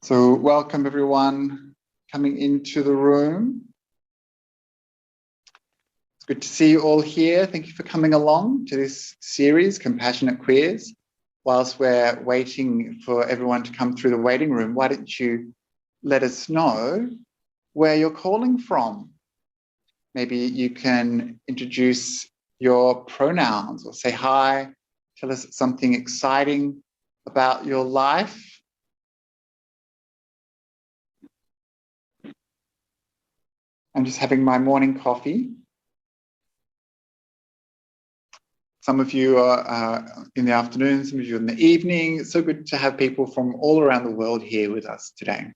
So welcome everyone coming into the room. It's good to see you all here. Thank you for coming along to this series, Compassionate Queers. Whilst we're waiting for everyone to come through the waiting room, why don't you let us know where you're calling from? Maybe you can introduce your pronouns or say hi, tell us something exciting about your life. I'm just having my morning coffee. Some of you are in the afternoon, some of you in the evening. It's so good to have people from all around the world here with us today.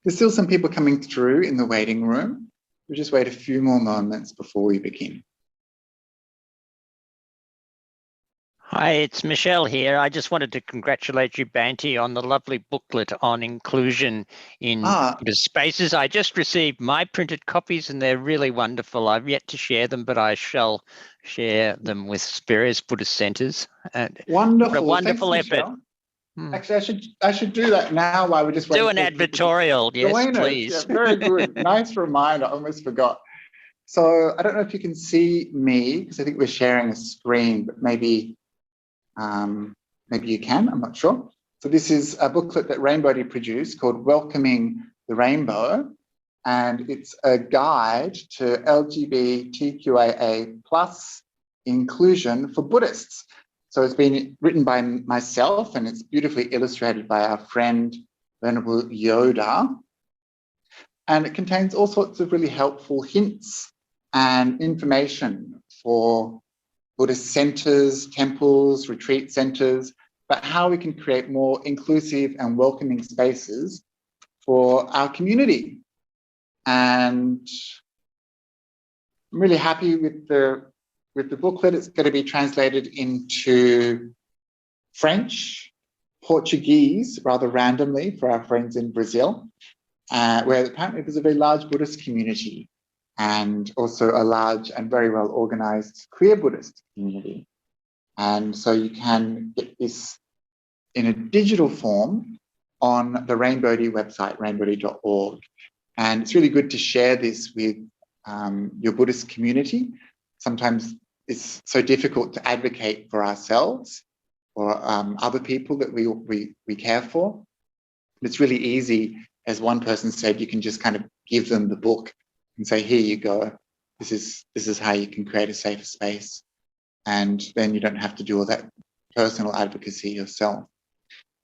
There's still some people coming through in the waiting room. We'll just wait a few more moments before we begin. Hi, it's Michelle here. I just wanted to congratulate you, Banty, on the lovely booklet on inclusion in Buddhist spaces. I just received my printed copies and they're really wonderful. I've yet to share them, but I shall share them with various Buddhist centres. Wonderful. What a wonderful Thanks, effort. Actually, I should do that now while we're just waiting. Do an advertorial, yes, please. Yeah, very good. Nice reminder. I almost forgot. So I don't know if you can see me because I think we're sharing a screen, but maybe you can, I'm not sure. So this is a booklet that Rainbodhi produced called Welcoming the Rainbow, and it's a guide to LGBTQIA+ inclusion for Buddhists. So it's been written by myself and it's beautifully illustrated by our friend Venerable Yoda, and it contains all sorts of really helpful hints and information for Buddhist centres, temples, retreat centres, but how we can create more inclusive and welcoming spaces for our community. And I'm really happy with the booklet. It's going to be translated into French, Portuguese, rather randomly for our friends in Brazil, where apparently there's a very large Buddhist community and also a large and very well organised queer Buddhist community. And so you can get this in a digital form on the Rainbodhi website, rainbodhi.org. And it's really good to share this with your Buddhist community. Sometimes it's so difficult to advocate for ourselves or other people that we care for. It's really easy, as one person said, you can just kind of give them the book and say, here you go, this is how you can create a safer space. And then you don't have to do all that personal advocacy yourself.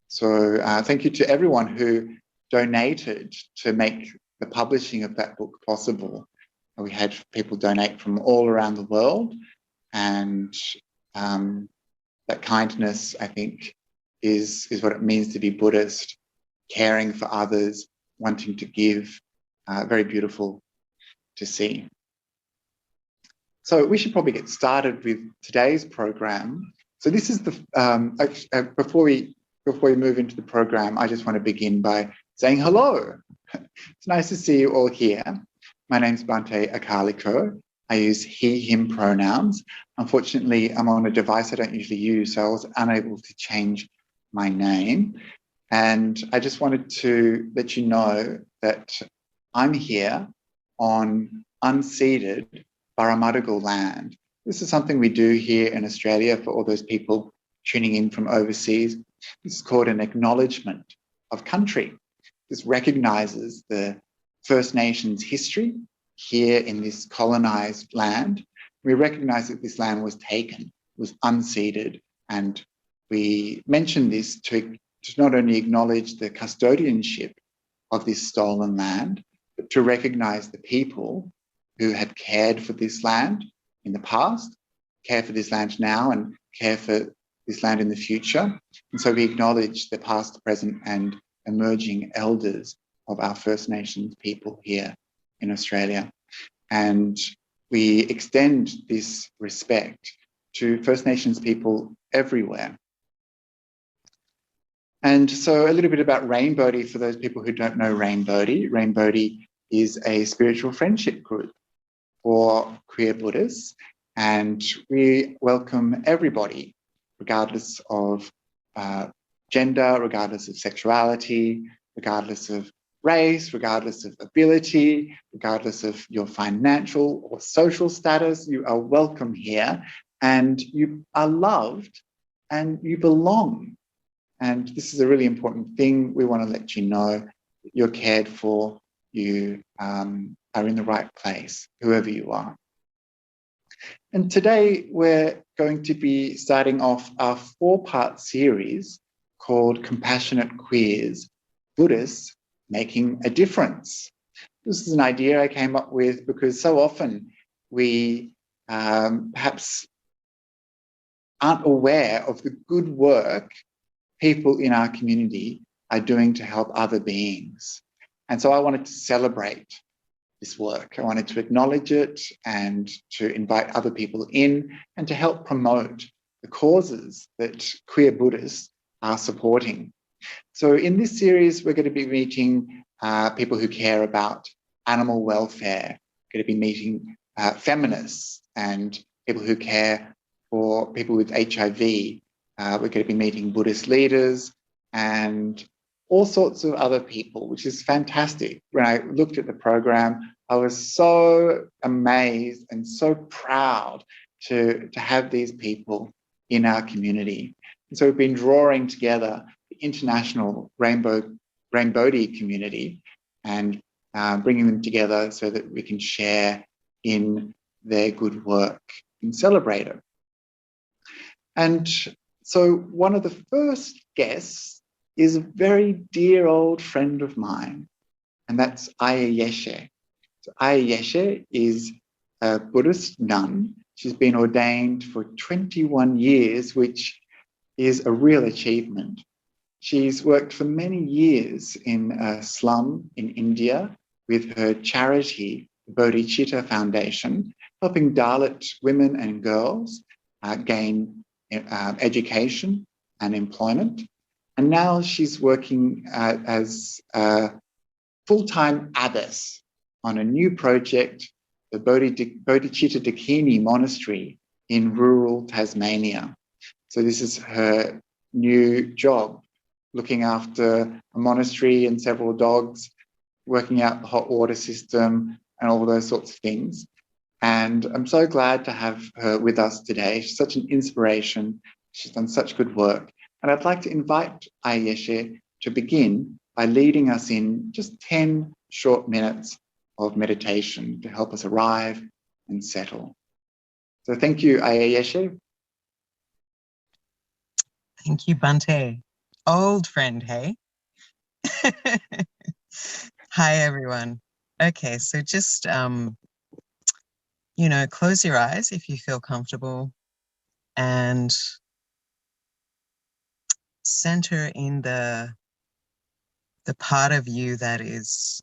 So thank you to everyone who donated to make the publishing of that book possible. We had people donate from all around the world, and that kindness, I think, is what it means to be Buddhist, caring for others, wanting to give, very beautiful to see. So we should probably get started with today's program. So this is the before we move into the program, I just want to begin by saying hello. It's nice to see you all here. My name's Bhante Akaliko. I use he, him pronouns. Unfortunately, I'm on a device I don't usually use, so I was unable to change my name. And I just wanted to let you know that I'm here on unceded Barramadagal land. This is something we do here in Australia for all those people tuning in from overseas. This is called an acknowledgement of country. This recognises the First Nations history here in this colonised land. We recognise that this land was taken, was unceded, and we mention this to not only acknowledge the custodianship of this stolen land, but to recognise the people who had cared for this land in the past, care for this land now, and care for this land in the future. And so we acknowledge the past, present, and emerging elders of our First Nations people here in Australia. And we extend this respect to First Nations people everywhere. And so a little bit about Rainbodhi for those people who don't know Rainbodhi. Rainbodhi is a spiritual friendship group for queer Buddhists, and we welcome everybody regardless of gender, regardless of sexuality, regardless of race, regardless of ability, regardless of your financial or social status. You are welcome here, and you are loved, and you belong. And this is a really important thing. We want to let you know that you're cared for, you are in the right place, whoever you are. And today we're going to be starting off our 4-part series called Compassionate Queers, Buddhists Making a Difference. This is an idea I came up with because so often we perhaps aren't aware of the good work people in our community are doing to help other beings. And so I wanted to celebrate this work. I wanted to acknowledge it and to invite other people in and to help promote the causes that queer Buddhists are supporting. So in this series, we're going to be meeting people who care about animal welfare. We're going to be meeting feminists and people who care for people with HIV. We're going to be meeting Buddhist leaders and all sorts of other people, which is fantastic. When I looked at the program, I was so amazed and so proud to have these people in our community. And so we've been drawing together the international Rainbodhi community and bringing them together so that we can share in their good work and celebrate it. And so one of the first guests is a very dear old friend of mine, and that's Ayya Yeshe. So Ayya Yeshe is a Buddhist nun. She's been ordained for 21 years, which is a real achievement. She's worked for many years in a slum in India with her charity, the Bodhicitta Foundation, helping Dalit women and girls gain education and employment. And now she's working as a full-time abbess on a new project, the Bodhicitta Dakini Monastery in rural Tasmania. So this is her new job, looking after a monastery and several dogs, working out the hot water system and all those sorts of things. And I'm so glad to have her with us today. She's such an inspiration. She's done such good work. And I'd like to invite Ayya Yeshe to begin by leading us in just 10 short minutes of meditation to help us arrive and settle. So thank you, Ayya Yeshe. Thank you, Bante. Old friend, hey? Hi, everyone. Okay, so just, close your eyes if you feel comfortable and center in the part of you that is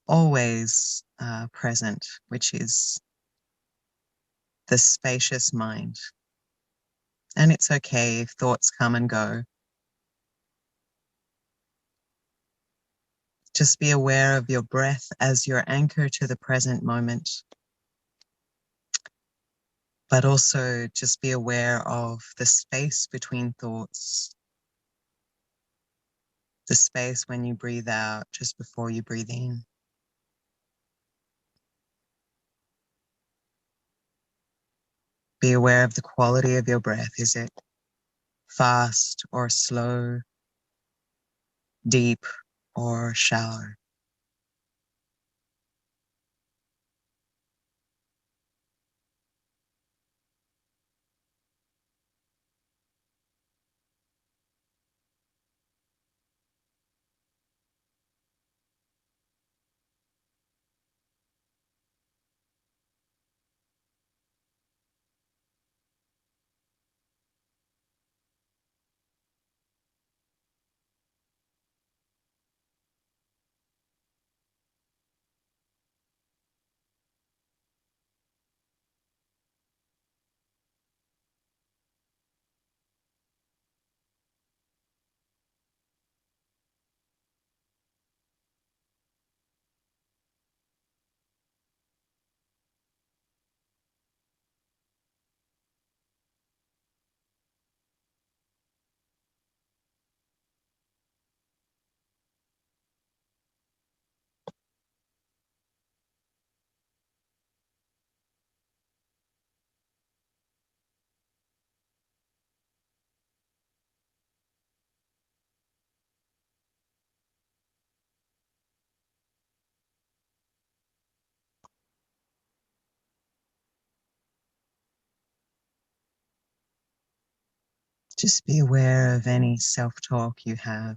always present, which is the spacious mind. And it's okay if thoughts come and go. Just be aware of your breath as your anchor to the present moment. But also just be aware of the space between thoughts. The space when you breathe out, just before you breathe in. Be aware of the quality of your breath. Is it fast or slow, deep or shallow? Just be aware of any self-talk you have.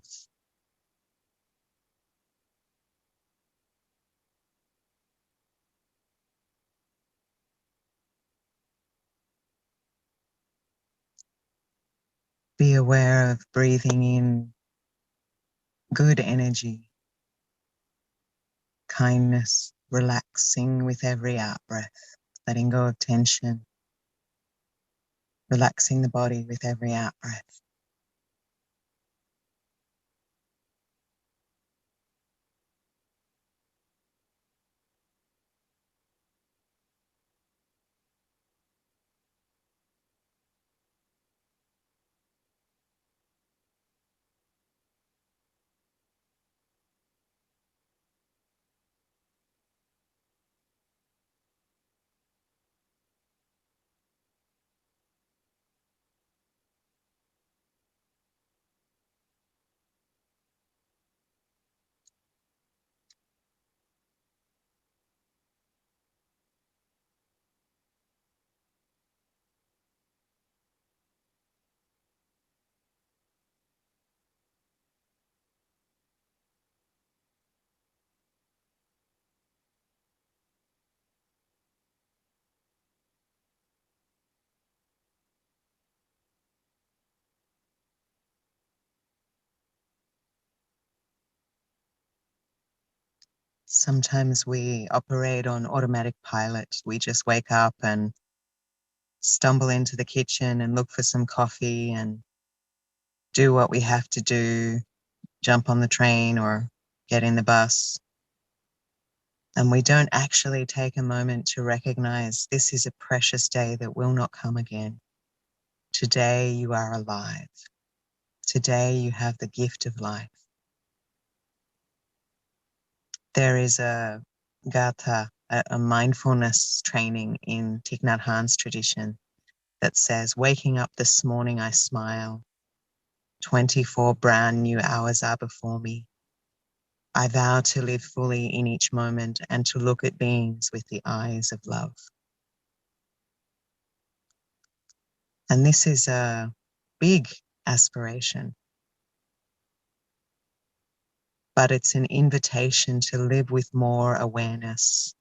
Be aware of breathing in good energy, kindness, relaxing with every out-breath, letting go of tension, relaxing the body with every out-breath. Sometimes we operate on automatic pilot. We just wake up and stumble into the kitchen and look for some coffee and do what we have to do, jump on the train or get in the bus. And we don't actually take a moment to recognize this is a precious day that will not come again. Today you are alive. Today you have the gift of life. There is a gatha, a mindfulness training in Thich Nhat Hanh's tradition that says, waking up this morning, I smile. 24 brand new hours are before me. I vow to live fully in each moment and to look at beings with the eyes of love. And this is a big aspiration, but it's an invitation to live with more awareness,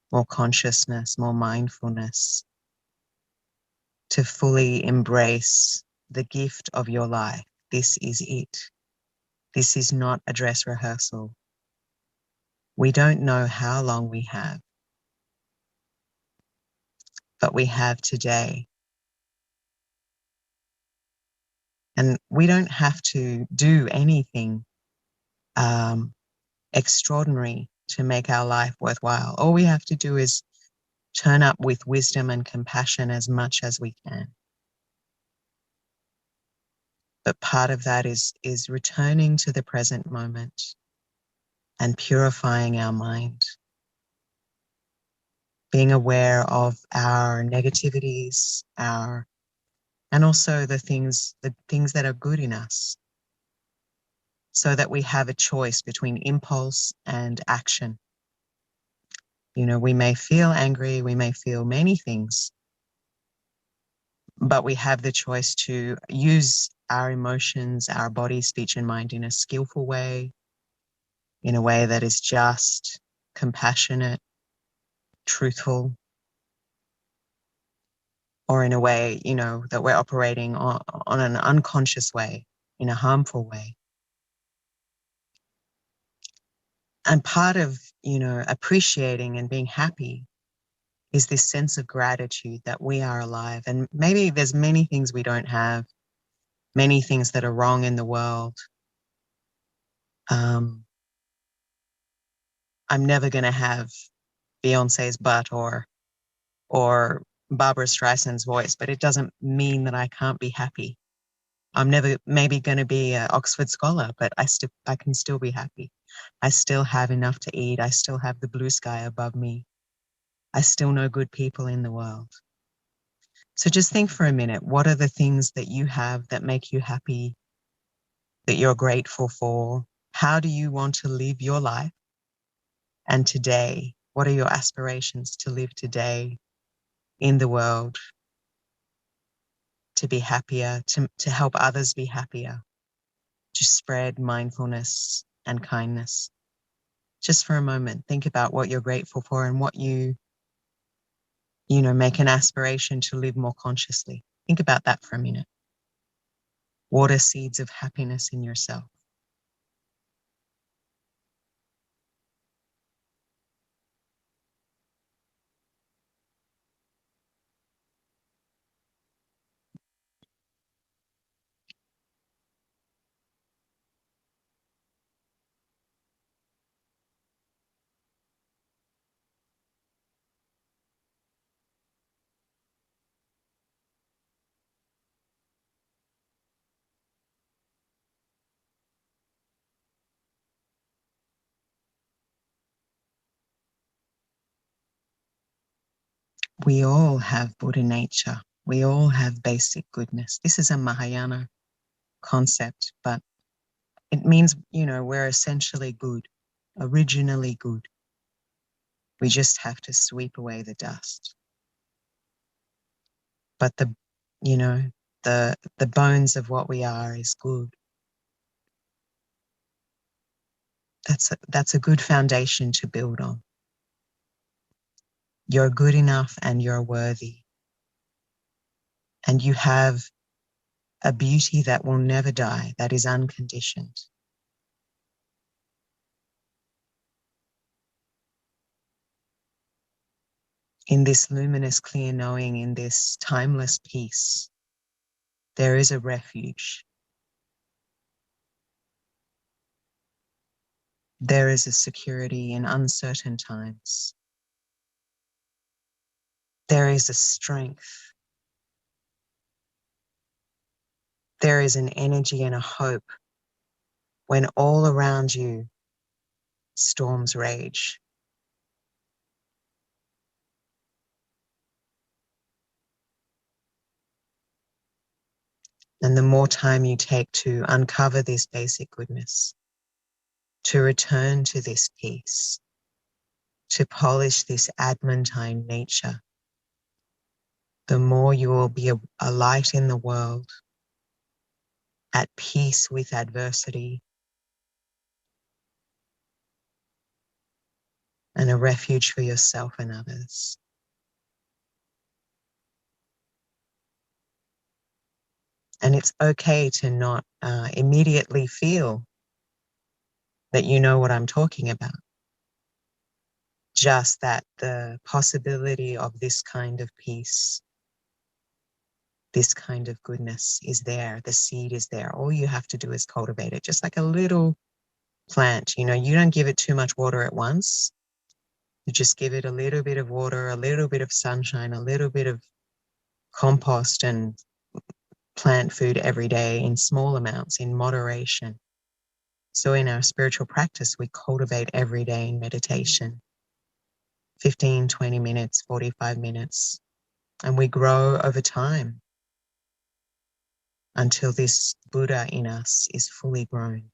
more consciousness, more mindfulness, to fully embrace the gift of your life. This is it. This is not a dress rehearsal. We don't know how long we have, but we have today. And we don't have to do anything extraordinary to make our life worthwhile. All we have to do is turn up with wisdom and compassion as much as we can. But part of that is returning to the present moment and purifying our mind, being aware of our negativities, and also the things that are good in us, so that we have a choice between impulse and action. You know, we may feel angry, we may feel many things, but we have the choice to use our emotions, our body, speech, and mind in a skillful way, in a way that is just, compassionate, truthful, or in a way, you know, that we're operating on an unconscious way, in a harmful way. And part of, you know, appreciating and being happy is this sense of gratitude that we are alive. And maybe there's many things we don't have, many things that are wrong in the world. I'm never going to have Beyonce's butt or Barbara Streisand's voice, but it doesn't mean that I can't be happy. I'm never maybe going to be an Oxford scholar, but I can still be happy. I still have enough to eat. I still have the blue sky above me. I still know good people in the world. So just think for a minute, what are the things that you have that make you happy, that you're grateful for? How do you want to live your life? And today, what are your aspirations to live today in the world? to be happier, to help others be happier, to spread mindfulness and kindness. Just for a moment, think about what you're grateful for and what you make an aspiration to live more consciously. Think about that for a minute. Water seeds of happiness in yourself. We all have Buddha nature. We all have basic goodness. This is a Mahayana concept, but it means, we're essentially good, originally good. We just have to sweep away the dust. But the bones of what we are is good. That's a good foundation to build on. You're good enough and you're worthy. And you have a beauty that will never die, that is unconditioned. In this luminous, clear knowing, in this timeless peace, there is a refuge. There is a security in uncertain times. There is a strength. There is an energy and a hope when all around you storms rage. And the more time you take to uncover this basic goodness, to return to this peace, to polish this adamantine nature, the more you will be a light in the world, at peace with adversity, and a refuge for yourself and others. And it's okay to not immediately feel that you know what I'm talking about. Just that the possibility of this kind of peace, this kind of goodness is there. The seed is there. All you have to do is cultivate it, just like a little plant. You don't give it too much water at once. You just give it a little bit of water, a little bit of sunshine, a little bit of compost and plant food every day in small amounts, in moderation. So in our spiritual practice, we cultivate every day in meditation, 15, 20 minutes, 45 minutes, and we grow over time until this Buddha in us is fully grown.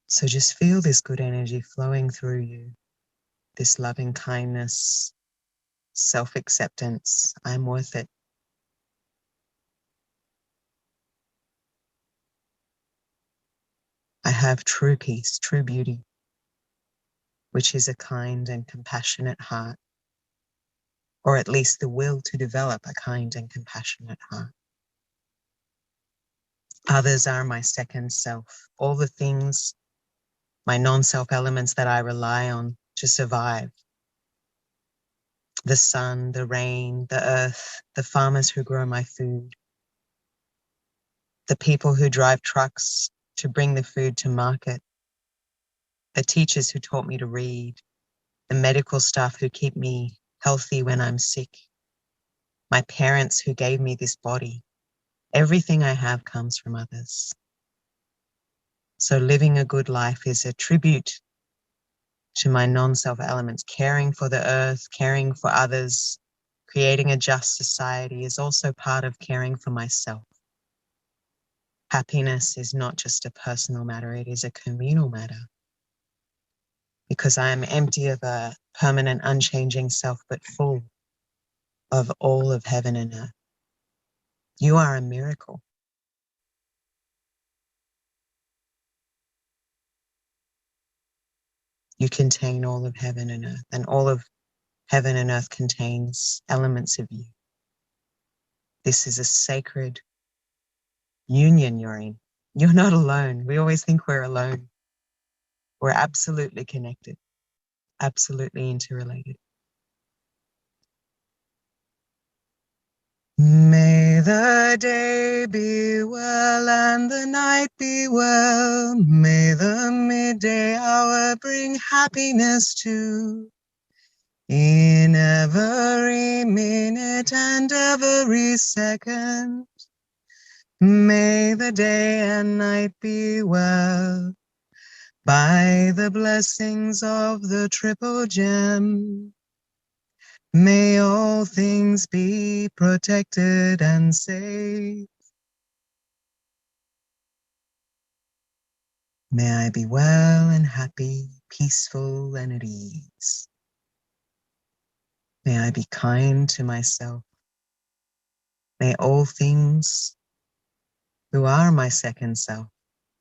So just feel this good energy flowing through you, this loving kindness, self-acceptance. I'm worth it. I have true peace, true beauty, which is a kind and compassionate heart, or at least the will to develop a kind and compassionate heart. Others are my second self, all the things, my non-self elements that I rely on to survive. The sun, the rain, the earth, the farmers who grow my food, the people who drive trucks to bring the food to market, the teachers who taught me to read, the medical staff who keep me healthy when I'm sick, my parents who gave me this body. Everything I have comes from others. So living a good life is a tribute to my non-self elements. Caring for the earth, caring for others, creating a just society is also part of caring for myself. Happiness is not just a personal matter, it is a communal matter. Because I am empty of a permanent, unchanging self, but full of all of heaven and earth. You are a miracle. You contain all of heaven and earth, and all of heaven and earth contains elements of you. This is a sacred union you're in. You're not alone. We always think we're alone. We're absolutely connected, absolutely interrelated. May the day be well and the night be well. May the midday hour bring happiness too. In every minute and every second. May the day and night be well. By the blessings of the triple gem. May all things be protected and safe. May I be well and happy, peaceful and at ease. May I be kind to myself. May all things who are my second self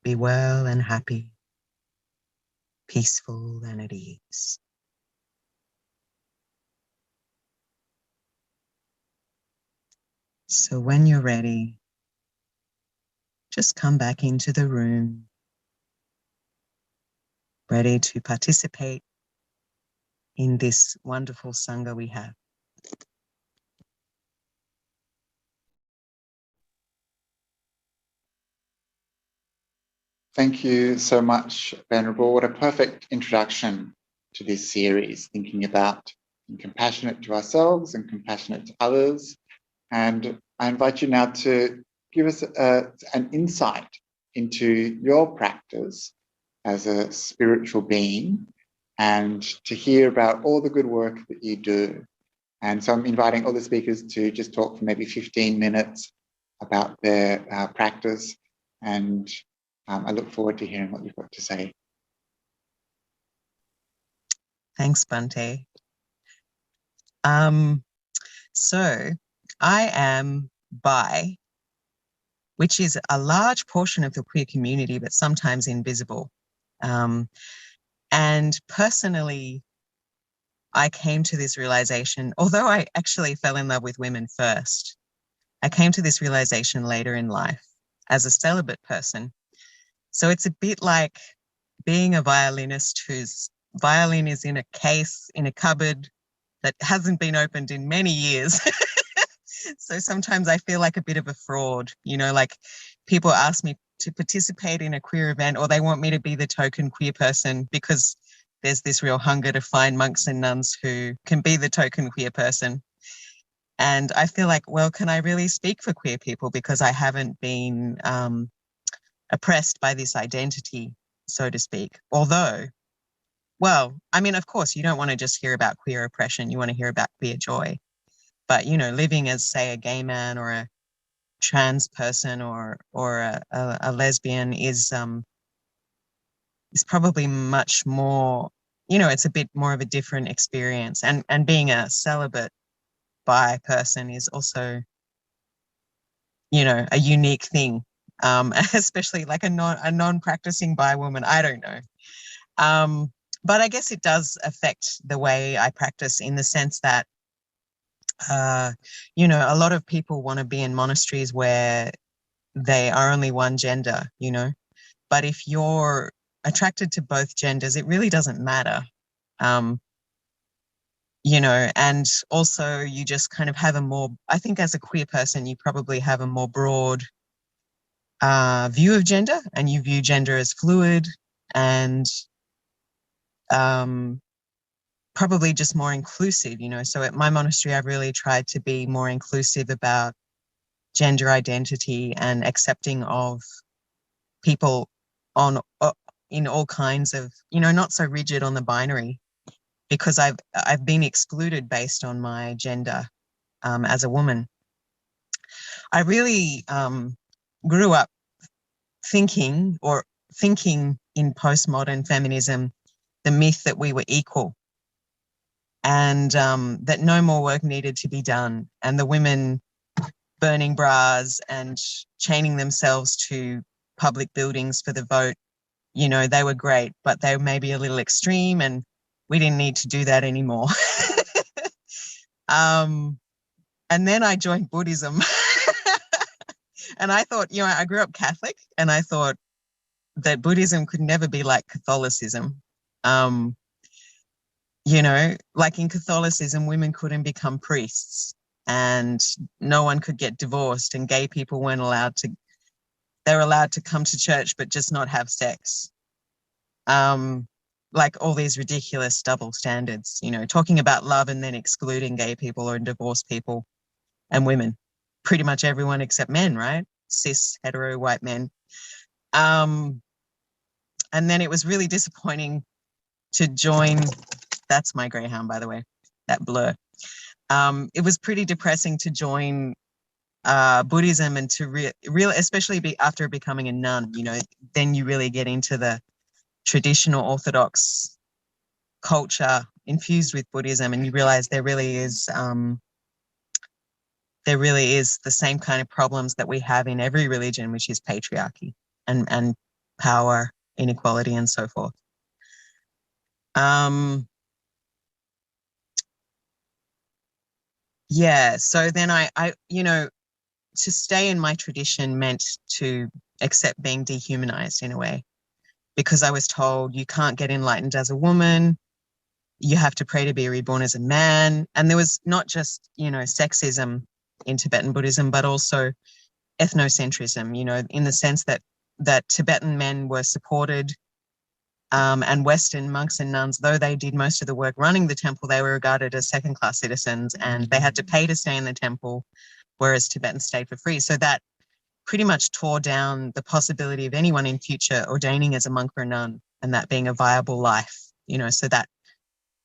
be well and happy, peaceful and at ease. So when you're ready, just come back into the room, ready to participate in this wonderful Sangha we have. Thank you so much, Venerable. What a perfect introduction to this series, thinking about being compassionate to ourselves and compassionate to others. And I invite you now to give us an insight into your practice as a spiritual being and to hear about all the good work that you do. And so I'm inviting all the speakers to just talk for maybe 15 minutes about their practice, and I look forward to hearing what you've got to say. Thanks, Bhante. So I am bi, which is a large portion of the queer community, but sometimes invisible. And personally, I came to this realization, although I actually fell in love with women first, I came to this realization later in life as a celibate person. So it's a bit like being a violinist whose violin is in a case, in a cupboard that hasn't been opened in many years. So sometimes I feel like a bit of a fraud, you know, like people ask me to participate in a queer event or they want me to be the token queer person because there's this real hunger to find monks and nuns who can be the token queer person. And I feel like, well, can I really speak for queer people because I haven't been oppressed by this identity, so to speak. Although, well, I mean, of course, you don't want to just hear about queer oppression. You want to hear about queer joy. But, you know, living as, say, a gay man or a trans person or a lesbian is probably much more, you know, it's a bit more of a different experience. And being a celibate bi person is also, you know, a unique thing, especially like a non-practicing bi woman. I don't know. But I guess it does affect the way I practice in the sense that, you know, a lot of people want to be in monasteries where they are only one gender, you know, but if you're attracted to both genders, it really doesn't matter, you know, and also you just kind of have a more, I think as a queer person, you probably have a more broad view of gender and you view gender as fluid and probably just more inclusive, you know. So at my monastery, I've really tried to be more inclusive about gender identity and accepting of people on in all kinds of, you know, not so rigid on the binary, because I've been excluded based on my gender as a woman. I really grew up thinking in postmodern feminism, the myth that we were equal, and that no more work needed to be done, and the women burning bras and chaining themselves to public buildings for the vote, you know, they were great, but they may be a little extreme, and we didn't need to do that anymore. And then I joined Buddhism. And I thought, you know, I grew up Catholic, and I thought that Buddhism could never be like Catholicism. You know, like in Catholicism, women couldn't become priests, and no one could get divorced, and gay people weren't allowed to, they were allowed to come to church, but just not have sex. Like all these ridiculous double standards, you know, talking about love and then excluding gay people or divorced people and women, pretty much everyone except men, right? Cis, hetero, white men. And then it was really disappointing to join, that's my greyhound, by the way, that blur. It was pretty depressing to join Buddhism and to especially after becoming a nun, you know, then you really get into the traditional Orthodox culture infused with Buddhism, and you realize there really is the same kind of problems that we have in every religion, which is patriarchy and power, inequality, and so forth. Yeah, so then I, you know, to stay in my tradition meant to accept being dehumanized in a way, because I was told you can't get enlightened as a woman, you have to pray to be reborn as a man. And there was not just, you know, sexism in Tibetan Buddhism, but also ethnocentrism, you know, in the sense that Tibetan men were supported, and Western monks and nuns, though they did most of the work running the temple, they were regarded as second-class citizens, and they had to pay to stay in the temple, whereas Tibetans stayed for free. So that pretty much tore down the possibility of anyone in future ordaining as a monk or a nun, and that being a viable life, you know, so that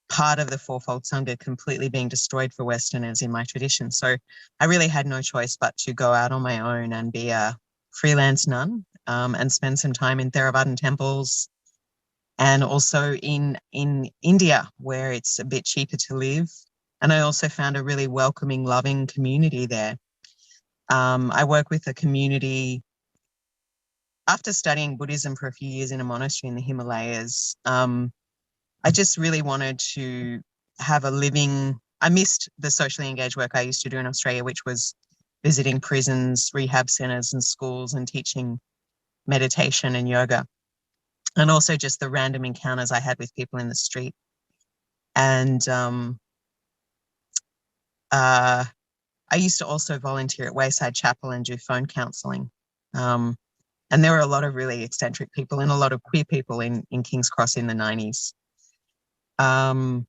part of the Fourfold Sangha completely being destroyed for Westerners in my tradition. So I really had no choice but to go out on my own and be a freelance nun, and spend some time in Theravadan temples, and also in India, where it's a bit cheaper to live. And I also found a really welcoming, loving community there. I work with a community. After studying Buddhism for a few years in a monastery in the Himalayas, I just really wanted to have a living, I missed the socially engaged work I used to do in Australia, which was visiting prisons, rehab centers and schools and teaching meditation and yoga. And also just the random encounters I had with people in the street. And I used to also volunteer at Wayside Chapel and do phone counselling. And there were a lot of really eccentric people and a lot of queer people in King's Cross in the 90s. And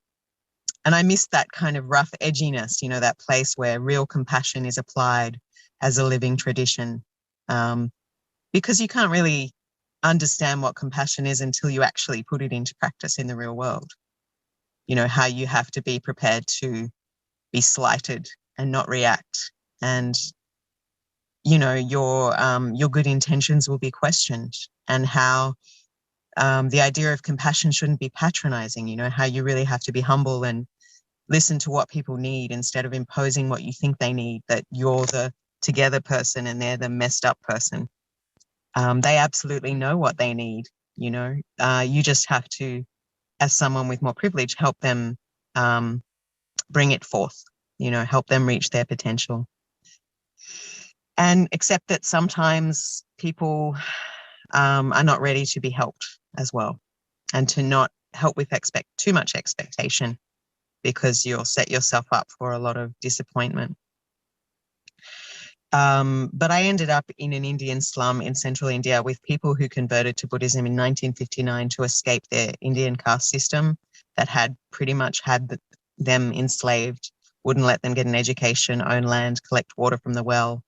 I missed that kind of rough edginess, you know, that place where real compassion is applied as a living tradition. Because you can't really understand what compassion is until you actually put it into practice in the real world. You know, how you have to be prepared to be slighted and not react. And, you know, your good intentions will be questioned, and how the idea of compassion shouldn't be patronizing, you know, how you really have to be humble and listen to what people need instead of imposing what you think they need, that you're the together person and they're the messed up person. They absolutely know what they need, you know. You just have to, as someone with more privilege, help them bring it forth, you know, help them reach their potential. And accept that sometimes people are not ready to be helped as well, and to not help with too much expectation, because you'll set yourself up for a lot of disappointment. But I ended up in an Indian slum in central India with people who converted to Buddhism in 1959 to escape their Indian caste system that had pretty much had them enslaved, wouldn't let them get an education, own land, collect water from the well,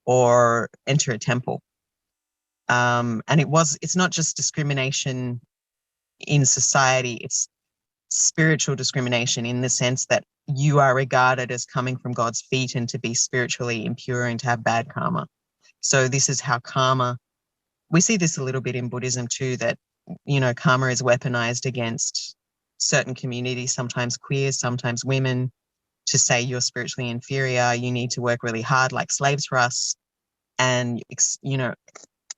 or enter a temple. And it's not just discrimination in society, it's spiritual discrimination, in the sense that you are regarded as coming from God's feet and to be spiritually impure and to have bad karma. So this is how karma we see this a little bit in Buddhism too, that, you know, karma is weaponized against certain communities, sometimes queer, sometimes women, to say you're spiritually inferior, you need to work really hard like slaves for us, and, you know,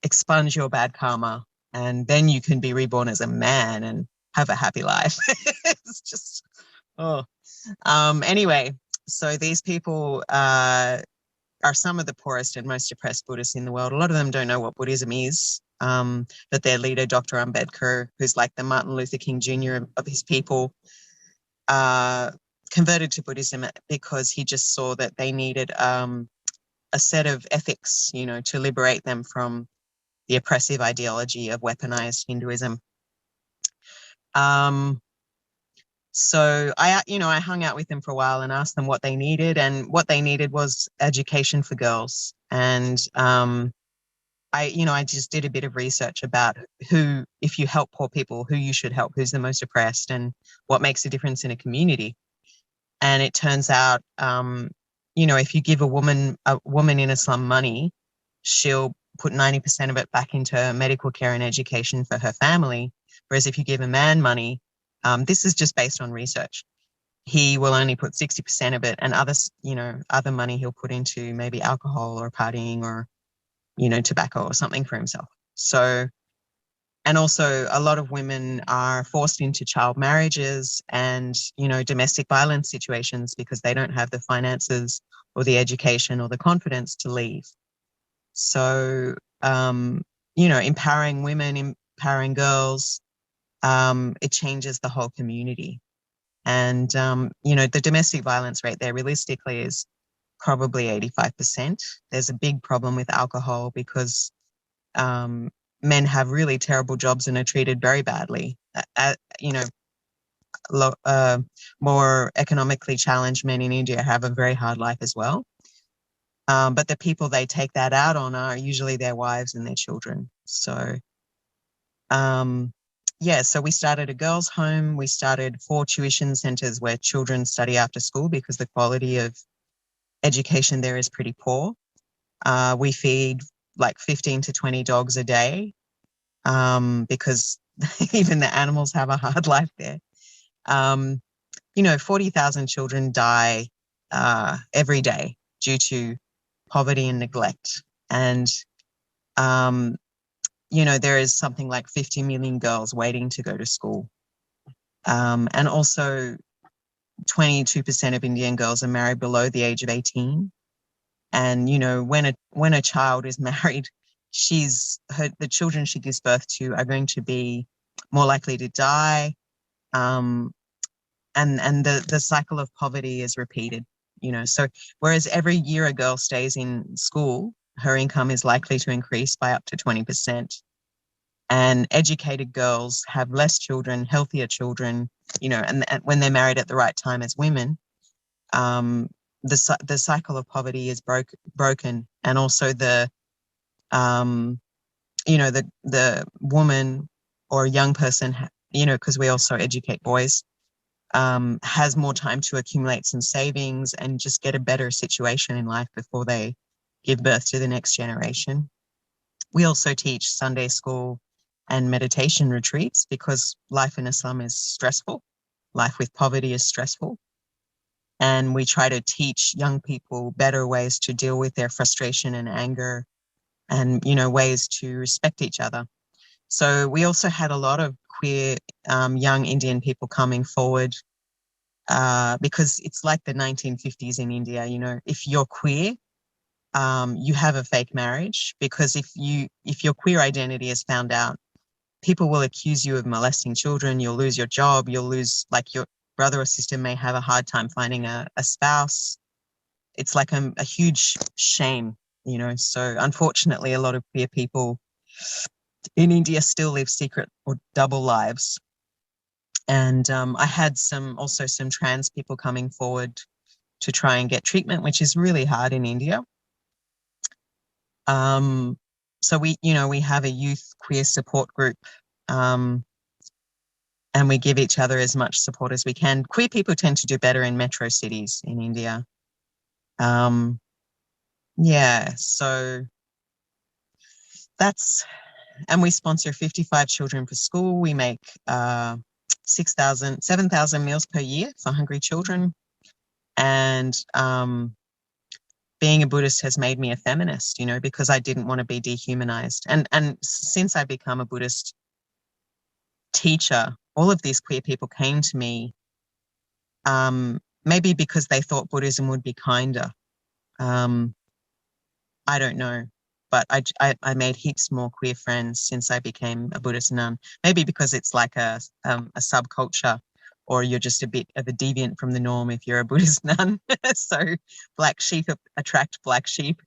expunge your bad karma, and then you can be reborn as a man and have a happy life. It's just, anyway, so these people are some of the poorest and most oppressed Buddhists in the world. A lot of them don't know what Buddhism is, but their leader, Dr. Ambedkar, who's like the Martin Luther King Jr. of his people, converted to Buddhism because he just saw that they needed a set of ethics, you know, to liberate them from the oppressive ideology of weaponized Hinduism. So I hung out with them for a while and asked them what they needed, and what they needed was education for girls. And I just did a bit of research about who, if you help poor people, who you should help, who's the most oppressed, and what makes a difference in a community. And it turns out, if you give a woman in a slum money, she'll put 90% of it back into medical care and education for her family. Whereas if you give a man money, this is just based on research, he will only put 60% of it, and other money he'll put into maybe alcohol or partying or, tobacco or something for himself. So, and also a lot of women are forced into child marriages and, domestic violence situations because they don't have the finances or the education or the confidence to leave. So, empowering women, empowering girls, it changes the whole community. And, the domestic violence rate there realistically is probably 85%. There's a big problem with alcohol because men have really terrible jobs and are treated very badly. More economically challenged men in India have a very hard life as well. But the people they take that out on are usually their wives and their children. So, so we started a girls' home. We started 4 tuition centres where children study after school because the quality of education there is pretty poor. We feed like 15 to 20 dogs a day because even the animals have a hard life there. 40,000 children die every day due to poverty and neglect. And, there is something like 50 million girls waiting to go to school. And also 22% of Indian girls are married below the age of 18. And, when a child is married, the children she gives birth to are going to be more likely to die. And the cycle of poverty is repeated, so whereas every year a girl stays in school, her income is likely to increase by up to 20%. And educated girls have less children, healthier children, and when they're married at the right time as women, the cycle of poverty is broken. And also the woman or young person, because we also educate boys, has more time to accumulate some savings and just get a better situation in life before they give birth to the next generation. We also teach Sunday school and meditation retreats because life in Islam is stressful. Life with poverty is stressful. And we try to teach young people better ways to deal with their frustration and anger and, ways to respect each other. So we also had a lot of queer young Indian people coming forward because it's like the 1950s in India. If you're queer, you have a fake marriage, because if your queer identity is found out, people will accuse you of molesting children. You'll lose your job. You'll lose, like, your brother or sister may have a hard time finding a spouse. It's like a huge shame, So unfortunately, a lot of queer people in India still live secret or double lives. And I had some trans people coming forward to try and get treatment, which is really hard in India. So we have a youth queer support group, and we give each other as much support as we can. Queer people tend to do better in metro cities in India. So that's and we sponsor 55 children for school. We make 7,000 meals per year for hungry children. And being a Buddhist has made me a feminist, you know, because I didn't want to be dehumanized. And since I become a Buddhist teacher, all of these queer people came to me, maybe because they thought Buddhism would be kinder. I don't know, but I made heaps more queer friends since I became a Buddhist nun. Maybe because it's like a subculture, or you're just a bit of a deviant from the norm if you're a Buddhist nun. So black sheep attract black sheep.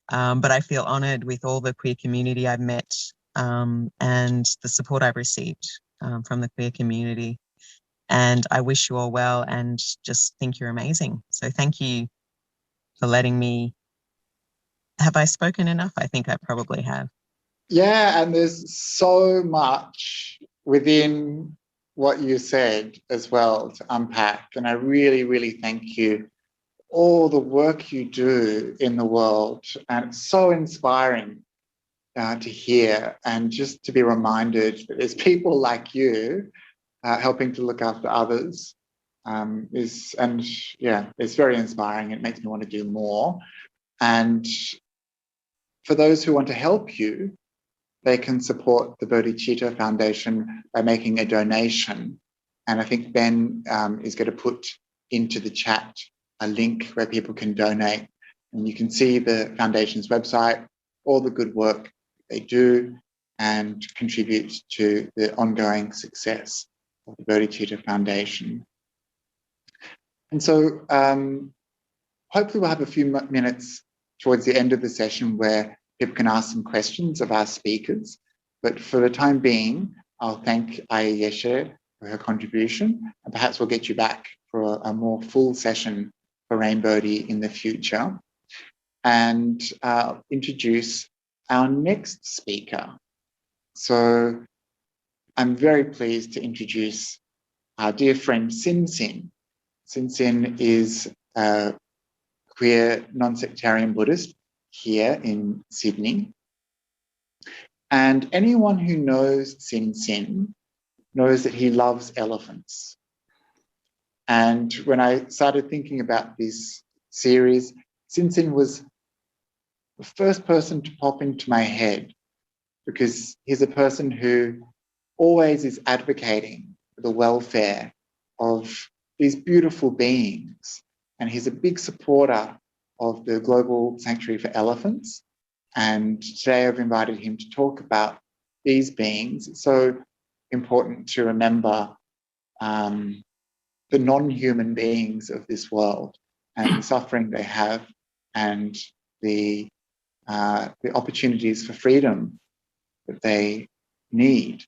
But I feel honored with all the queer community I've met, and the support I've received from the queer community. And I wish you all well and just think you're amazing. So thank you for letting me. Have I spoken enough? I think I probably have. Yeah, and there's so much within what you said as well to unpack. And I really, really thank you. All the work you do in the world, and it's so inspiring to hear, and just to be reminded that there's people like you helping to look after others it's very inspiring. It makes me want to do more. And for those who want to help you, they can support the Bodhicitta Foundation by making a donation. And I think Ben is going to put into the chat a link where people can donate. And you can see the foundation's website, all the good work they do, and contribute to the ongoing success of the Bodhicitta Foundation. And so hopefully we'll have a few minutes towards the end of the session where people can ask some questions of our speakers. But for the time being, I'll thank Ayya Yeshe for her contribution, and perhaps we'll get you back for a more full session for Rainbodhi in the future. And introduce our next speaker. So I'm very pleased to introduce our dear friend Sin Sin. Sin Sin is a queer non-sectarian Buddhist here in Sydney. And anyone who knows Sin Sin knows that he loves elephants. And when I started thinking about this series, Sin Sin was the first person to pop into my head, because he's a person who always is advocating for the welfare of these beautiful beings. And he's a big supporter of the Global Sanctuary for Elephants. And today I've invited him to talk about these beings. It's so important to remember the non-human beings of this world and the suffering they have, and the opportunities for freedom that they need.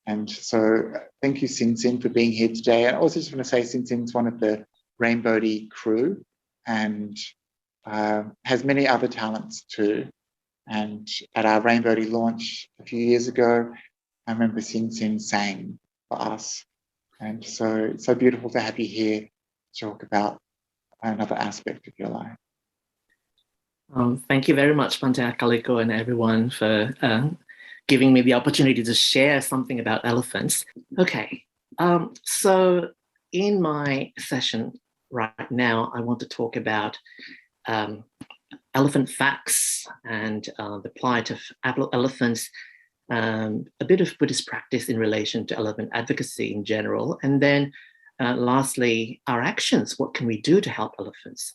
And so thank you, Sin Sin, for being here today. And I also just want to say Sin Sin's one of the Rainbodhi crew and has many other talents too. And at our Rainbodhi launch a few years ago, I remember Sin Sin sang for us. And so it's so beautiful to have you here to talk about another aspect of your life. Thank you very much, Bhante Akaliko, and everyone for giving me the opportunity to share something about elephants. Okay, so in my session right now, I want to talk about elephant facts and the plight of elephants, a bit of Buddhist practice in relation to elephant advocacy in general, and then lastly, our actions. What can we do to help elephants?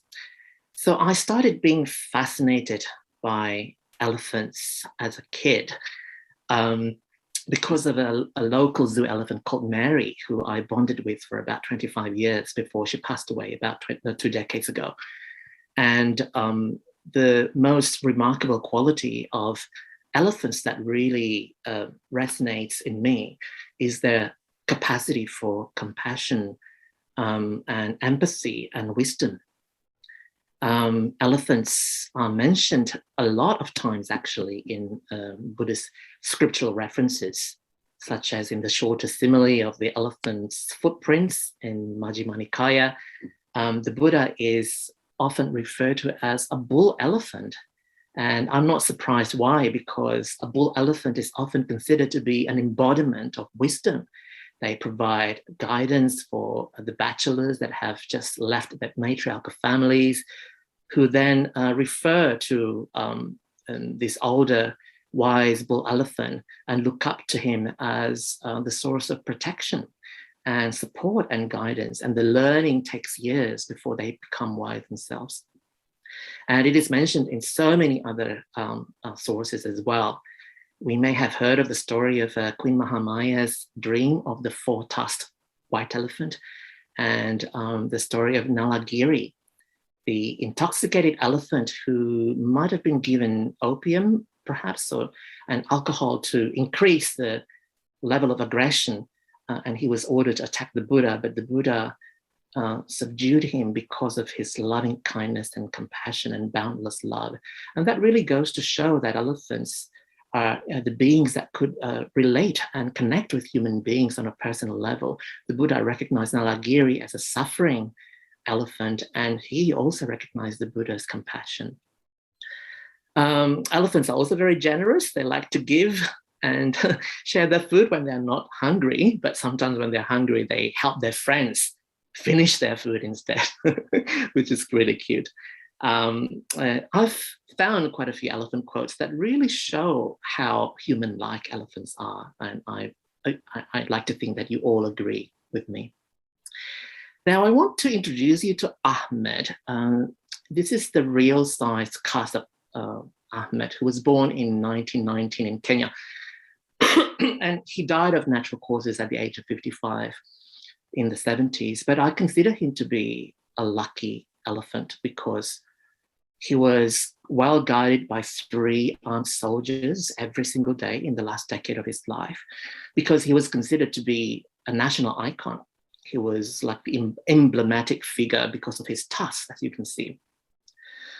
So I started being fascinated by elephants as a kid because of a local zoo elephant called Mary, who I bonded with for about 25 years before she passed away about 2 decades ago. And the most remarkable quality of elephants that really resonates in me is their capacity for compassion and empathy and wisdom. Elephants are mentioned a lot of times actually in Buddhist scriptural references, such as in the shorter simile of the elephant's footprints in Majjhima Nikaya. The Buddha is often referred to as a bull elephant, And I'm not surprised why, because a bull elephant is often considered to be an embodiment of wisdom. They provide guidance for the bachelors that have just left their matriarchal families, who then refer to this older, wise bull elephant and look up to him as the source of protection and support and guidance. And the learning takes years before they become wise themselves. And it is mentioned in so many other sources as well. We may have heard of the story of Queen Mahamaya's dream of the four-tusked white elephant, and the story of Nalagiri, the intoxicated elephant who might have been given opium, perhaps, or and alcohol to increase the level of aggression, and he was ordered to attack the Buddha, but the Buddha subdued him because of his loving kindness and compassion and boundless love. And that really goes to show that elephants are the beings that could relate and connect with human beings on a personal level. The Buddha recognized Nalagiri as a suffering elephant, and he also recognized the Buddha's compassion. Elephants are also very generous. They like to give and share their food when they're not hungry, but sometimes when they're hungry, they help their friends finish their food instead, which is really cute. I've found quite a few elephant quotes that really show how human-like elephants are, and I'd like to think that you all agree with me. Now, I want to introduce you to Ahmed. This is the real-size cast of Ahmed, who was born in 1919 in Kenya. And he died of natural causes at the age of 55 in the 70s. But I consider him to be a lucky elephant because he was well guided by 3 armed soldiers every single day in the last decade of his life, because he was considered to be a national icon. He was like the emblematic figure because of his tusks, as you can see.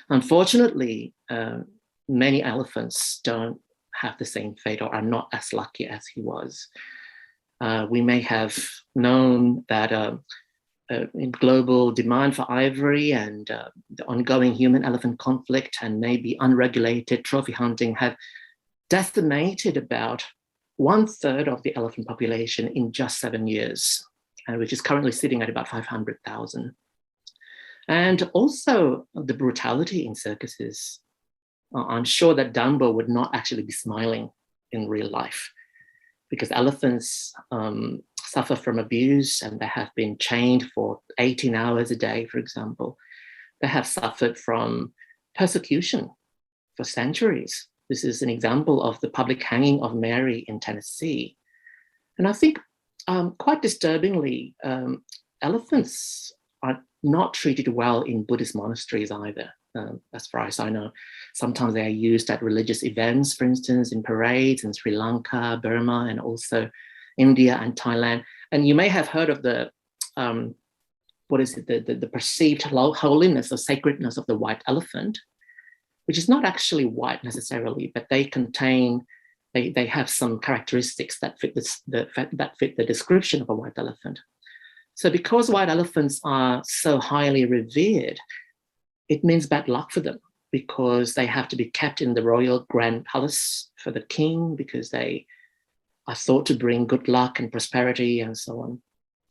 Unfortunately, many elephants don't have the same fate or are not as lucky as he was. We may have known that in global demand for ivory and the ongoing human-elephant conflict and maybe unregulated trophy hunting have decimated about 1/3 of the elephant population in just 7 years, which is currently sitting at about 500,000. And also the brutality in circuses. I'm sure that Dumbo would not actually be smiling in real life, because elephants suffer from abuse, and they have been chained for 18 hours a day, for example. They have suffered from persecution for centuries. This is an example of the public hanging of Mary in Tennessee. And I think quite disturbingly, elephants are not treated well in Buddhist monasteries either. As far as I know, sometimes they are used at religious events, for instance, in parades in Sri Lanka, Burma, and also India and Thailand. And you may have heard of the, the perceived holiness or sacredness of the white elephant, which is not actually white necessarily, but they contain, they have some characteristics that fit the description of a white elephant. So because white elephants are so highly revered, it means bad luck for them, because they have to be kept in the royal grand palace for the king, because they are thought to bring good luck and prosperity and so on.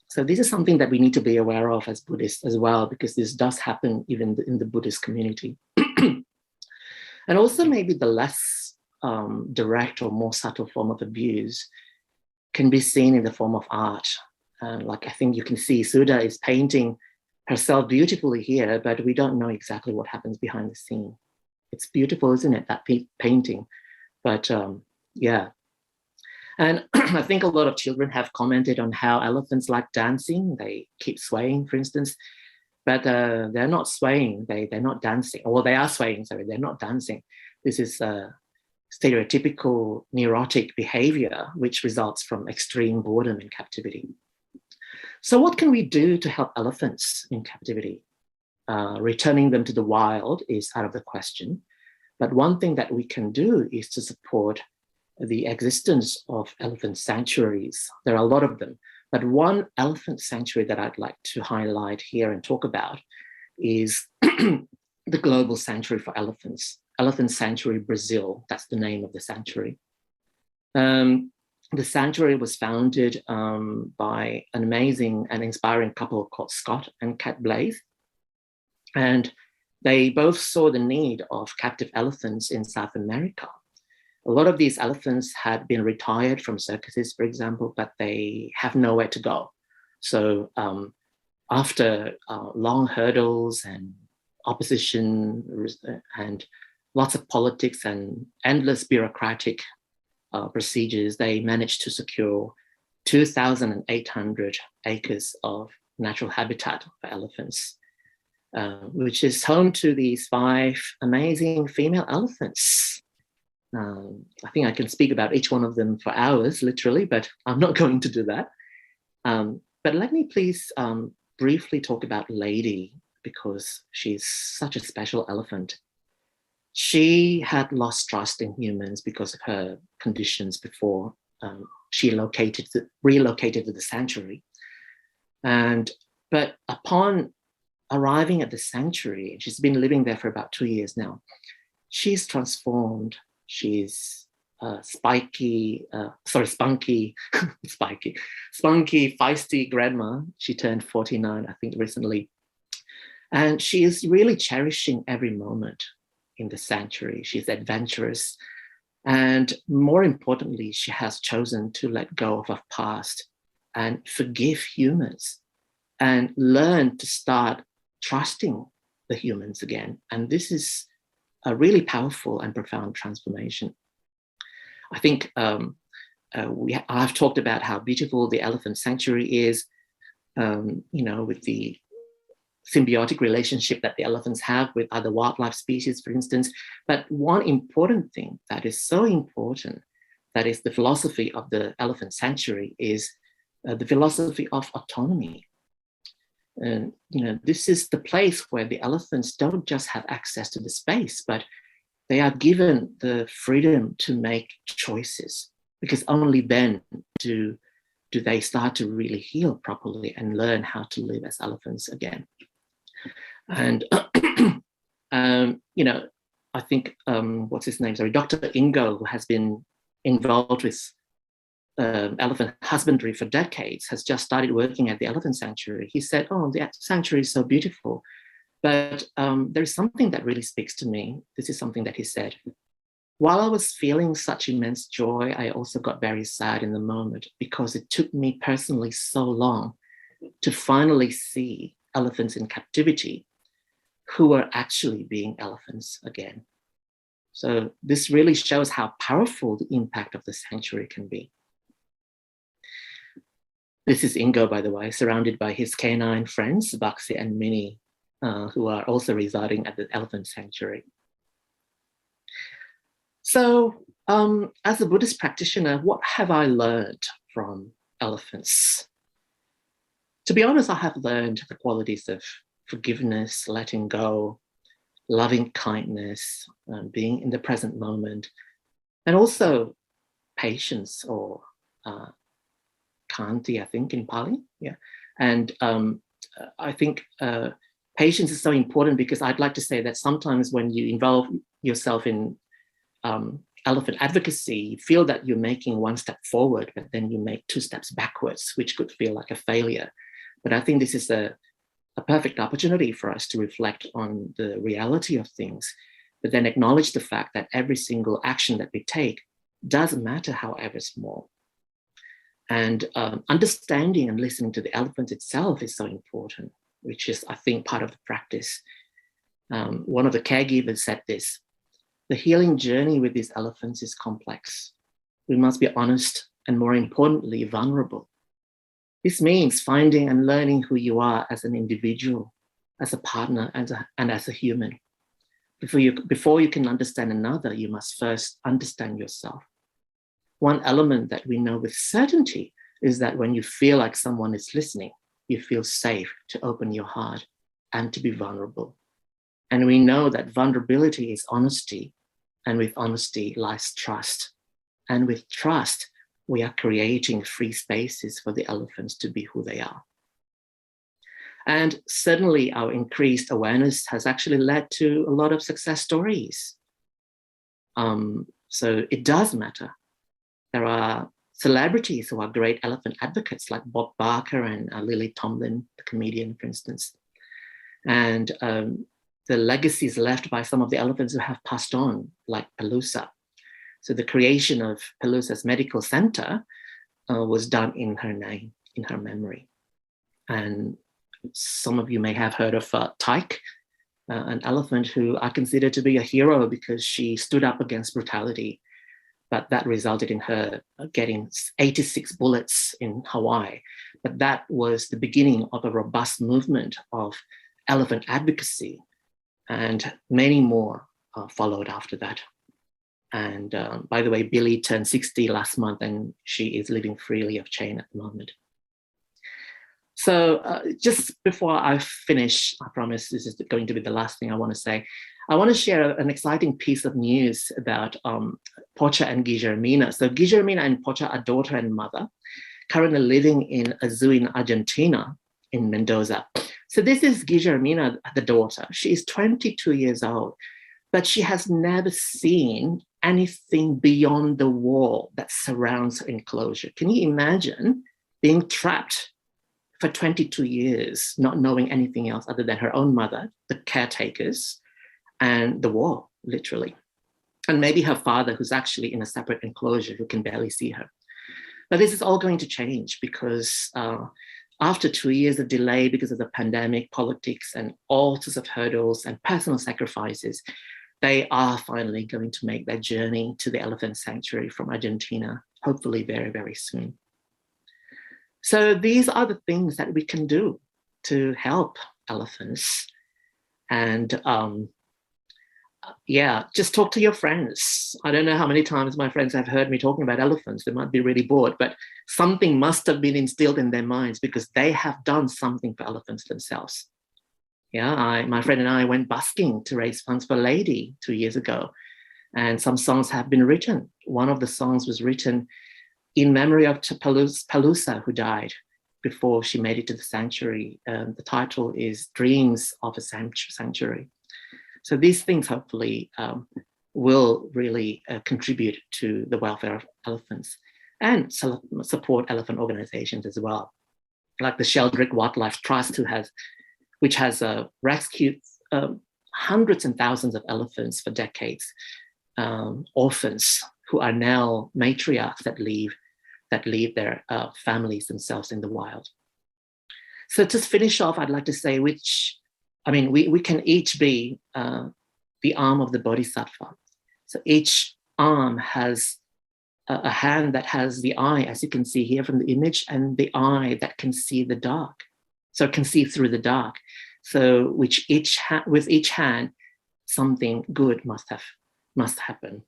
So this is something that we need to be aware of as Buddhists as well, because this does happen even in the Buddhist community. And also maybe the less direct or more subtle form of abuse can be seen in the form of art. Like I think you can see Sudha is painting herself beautifully here, but we don't know exactly what happens behind the scene. It's beautiful, isn't it, that painting? But yeah. And I think a lot of children have commented on how elephants like dancing. They keep swaying, for instance, but they're not swaying, they're not dancing. Or they are swaying, sorry, they're not dancing. This is stereotypical neurotic behavior, which results from extreme boredom in captivity. So what can we do to help elephants in captivity? Returning them to the wild is out of the question. But one thing that we can do is to support the existence of elephant sanctuaries. There are a lot of them, but one elephant sanctuary that I'd like to highlight here and talk about is the Global Sanctuary for Elephants. Elephant Sanctuary Brazil. That's the name of the sanctuary. The sanctuary was founded by an amazing and inspiring couple called Scott and Kat Blaze. And they both saw the need of captive elephants in South America. A lot of these elephants had been retired from circuses, for example, but they have nowhere to go. So after long hurdles and opposition and lots of politics and endless bureaucratic procedures, they managed to secure 2,800 acres of natural habitat for elephants, which is home to these 5 amazing female elephants. I think I can speak about each one of them for hours, literally, but I'm not going to do that. But let me please briefly talk about Lady, because she's such a special elephant. She had lost trust in humans because of her conditions before she relocated to the sanctuary. But upon arriving at the sanctuary, and she's been living there for about 2 years now, she's transformed. She's spunky, feisty grandma. She turned 49, I think, recently. And she is really cherishing every moment in the sanctuary. She's adventurous. And more importantly, she has chosen to let go of her past and forgive humans and learn to start trusting the humans again. And this is a really powerful and profound transformation. I think I've talked about how beautiful the elephant sanctuary is, with the symbiotic relationship that the elephants have with other wildlife species, for instance. But one important thing that is so important, that is the philosophy of the elephant sanctuary, is the philosophy of autonomy. And this is the place where the elephants don't just have access to the space, but they are given the freedom to make choices, because only then do they start to really heal properly and learn how to live as elephants again. And I think what's his name? Sorry, Dr. Ingo, who has been involved with elephant husbandry for decades, has just started working at the elephant sanctuary. He said, "Oh, the sanctuary is so beautiful, but there is something that really speaks to me." This is something that he said: "While I was feeling such immense joy, I also got very sad in the moment, because it took me personally so long to finally see elephants in captivity who are actually being elephants again." So this really shows how powerful the impact of the sanctuary can be. This is Ingo, by the way, surrounded by his canine friends, Baxi and Minnie, who are also residing at the elephant sanctuary. So as a Buddhist practitioner, what have I learned from elephants? To be honest, I have learned the qualities of forgiveness, letting go, loving kindness, being in the present moment, and also patience, or Kanti, I think, in Pali. Yeah. And I think patience is so important, because I'd like to say that sometimes when you involve yourself in elephant advocacy, you feel that you're making one step forward, but then you make 2 steps backwards, which could feel like a failure. But I think this is a perfect opportunity for us to reflect on the reality of things, but then acknowledge the fact that every single action that we take doesn't matter, however small. And understanding and listening to the elephant itself is so important, which is, I think, part of the practice. One of the caregivers said this: "The healing journey with these elephants is complex. We must be honest and, more importantly, vulnerable. This means finding and learning who you are as an individual, as a partner, and as a human. Before you can understand another, you must first understand yourself. One element that we know with certainty is that when you feel like someone is listening, you feel safe to open your heart and to be vulnerable. And we know that vulnerability is honesty, and with honesty lies trust. And with trust, we are creating free spaces for the elephants to be who they are." And certainly our increased awareness has actually led to a lot of success stories. So it does matter. There are celebrities who are great elephant advocates, like Bob Barker and Lily Tomlin, the comedian, for instance. And the legacies left by some of the elephants who have passed on, like Palooza. So the creation of Palooza's medical center was done in her name, in her memory. And some of you may have heard of Tyke, an elephant who I consider to be a hero because she stood up against brutality, but that resulted in her getting 86 bullets in Hawaii. But that was the beginning of a robust movement of elephant advocacy, and many more followed after that. And by the way, Billy turned 60 last month, and she is living freely of chain at the moment. So just before I finish, I promise this is going to be the last thing I want to say. I want to share an exciting piece of news about Pocha and Guillermina. So Guillermina and Pocha are daughter and mother, currently living in a zoo in Argentina, in Mendoza. So this is Guillermina, the daughter. She is 22 years old, but she has never seen anything beyond the wall that surrounds her enclosure. Can you imagine being trapped for 22 years, not knowing anything else other than her own mother, the caretakers, and the wall, literally. And maybe her father, who's actually in a separate enclosure, who can barely see her. But this is all going to change because after 2 years of delay because of the pandemic, politics, and all sorts of hurdles and personal sacrifices, they are finally going to make their journey to the elephant sanctuary from Argentina, hopefully very, very soon. So these are the things that we can do to help elephants. And yeah, just talk to your friends. I don't know how many times my friends have heard me talking about elephants. They might be really bored, but something must have been instilled in their minds because they have done something for elephants themselves. Yeah, my friend and I went busking to raise funds for Lady 2 years ago, and some songs have been written. One of the songs was written in memory of Palooza, who died before she made it to the sanctuary. The title is Dreams of a Sanctuary. So these things hopefully will really contribute to the welfare of elephants and support elephant organizations as well, like the Sheldrick Wildlife Trust, which has rescued hundreds and thousands of elephants for decades, orphans who are now matriarchs that leave their families themselves in the wild. So to finish off, I'd like to say we can each be the arm of the Bodhisattva. So each arm has a hand that has the eye, as you can see here from the image, and the eye that can see the dark. So can see through the dark. So with each hand, something good must happen.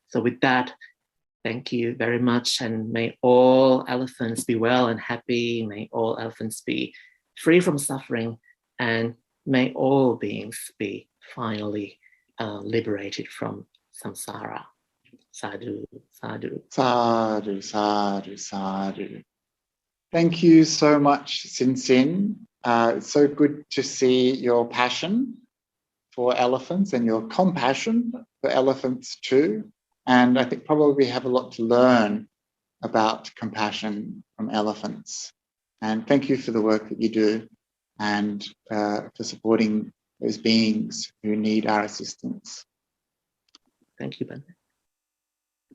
So with that, thank you very much, and may all elephants be well and happy. May all elephants be free from suffering, and may all beings be finally liberated from samsara. Sadhu, sadhu. Sadhu, sadhu, sadhu. Thank you so much, Sin Sin. It's so good to see your passion for elephants and your compassion for elephants too. And I think probably we have a lot to learn about compassion from elephants. And thank you for the work that you do and for supporting those beings who need our assistance. Thank you, Ben.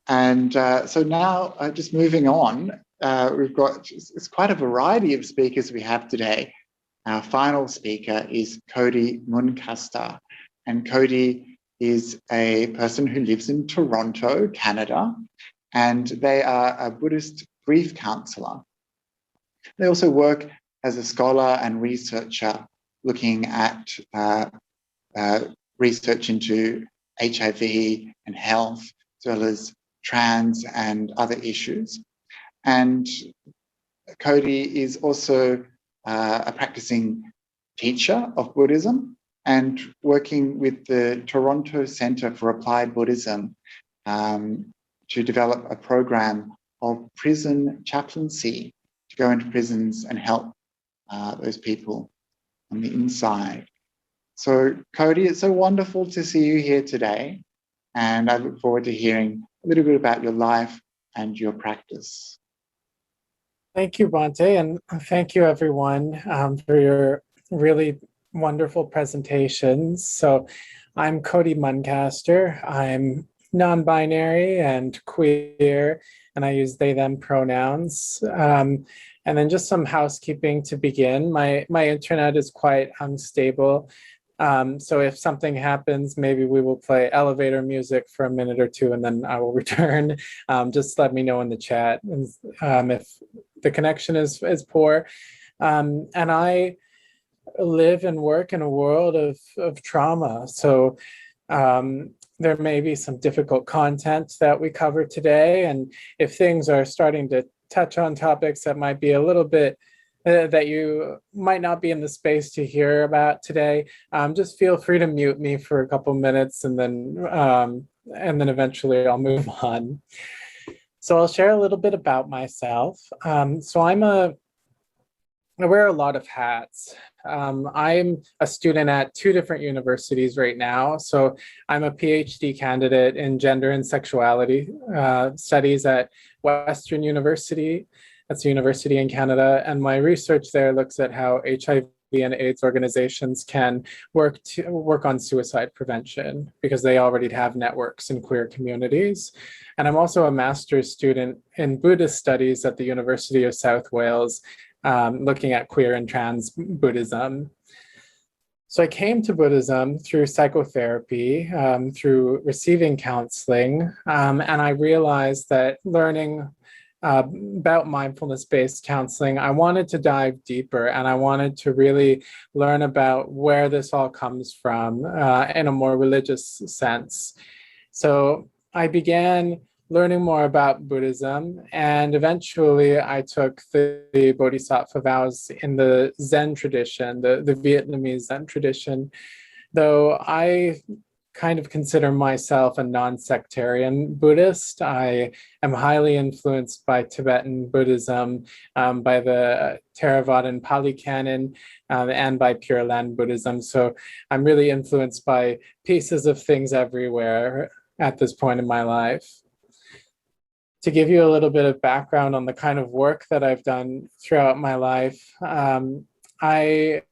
And so now, just moving on, we've got it's quite a variety of speakers we have today. Our final speaker is Kody Muncaster, and Kody is a person who lives in Toronto, Canada, and they are a Buddhist grief counsellor. They also work as a scholar and researcher looking at research into HIV and health, as well as trans and other issues. And Kody is also a practicing teacher of Buddhism and working with the Toronto Centre for Applied Buddhism to develop a program of prison chaplaincy to go into prisons and help those people on the inside. So Kody, it's so wonderful to see you here today. and I look forward to hearing a little bit about your life and your practice. Thank you, Bhante, and thank you, everyone, for your really wonderful presentations. So I'm Kody Muncaster. I'm non-binary and queer, and I use they, them pronouns. And then just some housekeeping to begin. My internet is quite unstable. So if something happens, maybe we will play elevator music for a minute or two and then I will return. Just let me know in the chat if the connection is poor. And I live and work in a world of trauma. So there may be some difficult content that we cover today. And if things are starting to touch on topics that might be a little bit that you might not be in the space to hear about today, just feel free to mute me for a couple minutes and then eventually I'll move on. So I'll share a little bit about myself. So I wear a lot of hats. I'm a student at 2 different universities right now. So I'm a PhD candidate in gender and sexuality studies at Western University. That's a university in Canada. And my research there looks at how HIV and AIDS organizations can work on suicide prevention because they already have networks in queer communities. And I'm also a master's student in Buddhist studies at the University of South Wales, looking at queer and trans Buddhism. So I came to Buddhism through psychotherapy, through receiving counseling, and I realized that learning about mindfulness-based counseling, I wanted to dive deeper and I wanted to really learn about where this all comes from in a more religious sense. So I began learning more about Buddhism, and eventually I took the Bodhisattva vows in the Zen tradition, the Vietnamese Zen tradition, though I kind of consider myself a non-sectarian Buddhist. I am highly influenced by Tibetan Buddhism, by the Theravada and Pali Canon, and by Pure Land Buddhism. So I'm really influenced by pieces of things everywhere at this point in my life. To give you a little bit of background on the kind of work that I've done throughout my life, I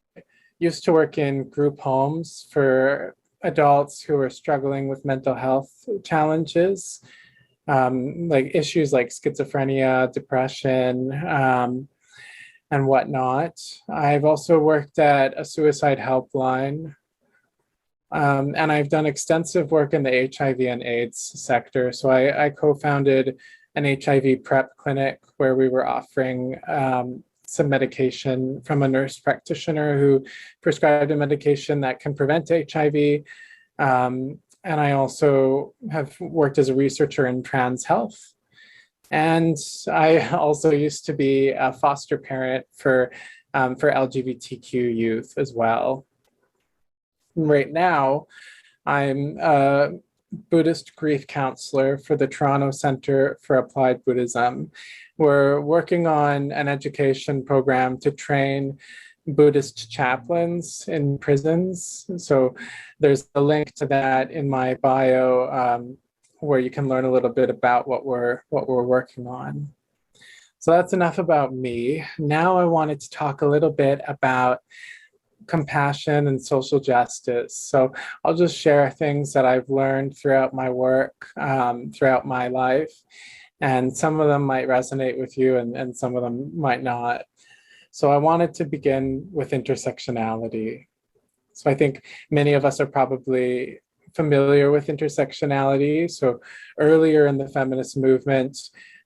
used to work in group homes for adults who are struggling with mental health challenges, like issues like schizophrenia, depression, and whatnot. I've also worked at a suicide helpline, and I've done extensive work in the HIV and AIDS sector. So I co-founded an HIV PrEP clinic where we were offering some medication from a nurse practitioner who prescribed a medication that can prevent HIV. And I also have worked as a researcher in trans health. And I also used to be a foster parent for LGBTQ youth as well. Right now, I'm a Buddhist grief counselor for the Toronto Centre for Applied Buddhism. We're working on an education program to train Buddhist chaplains in prisons. So there's a link to that in my bio where you can learn a little bit about what we're working on. So that's enough about me. Now I wanted to talk a little bit about compassion and social justice. So I'll just share things that I've learned throughout my work, throughout my life. And some of them might resonate with you and some of them might not. So I wanted to begin with intersectionality. So I think many of us are probably familiar with intersectionality. So earlier in the feminist movement,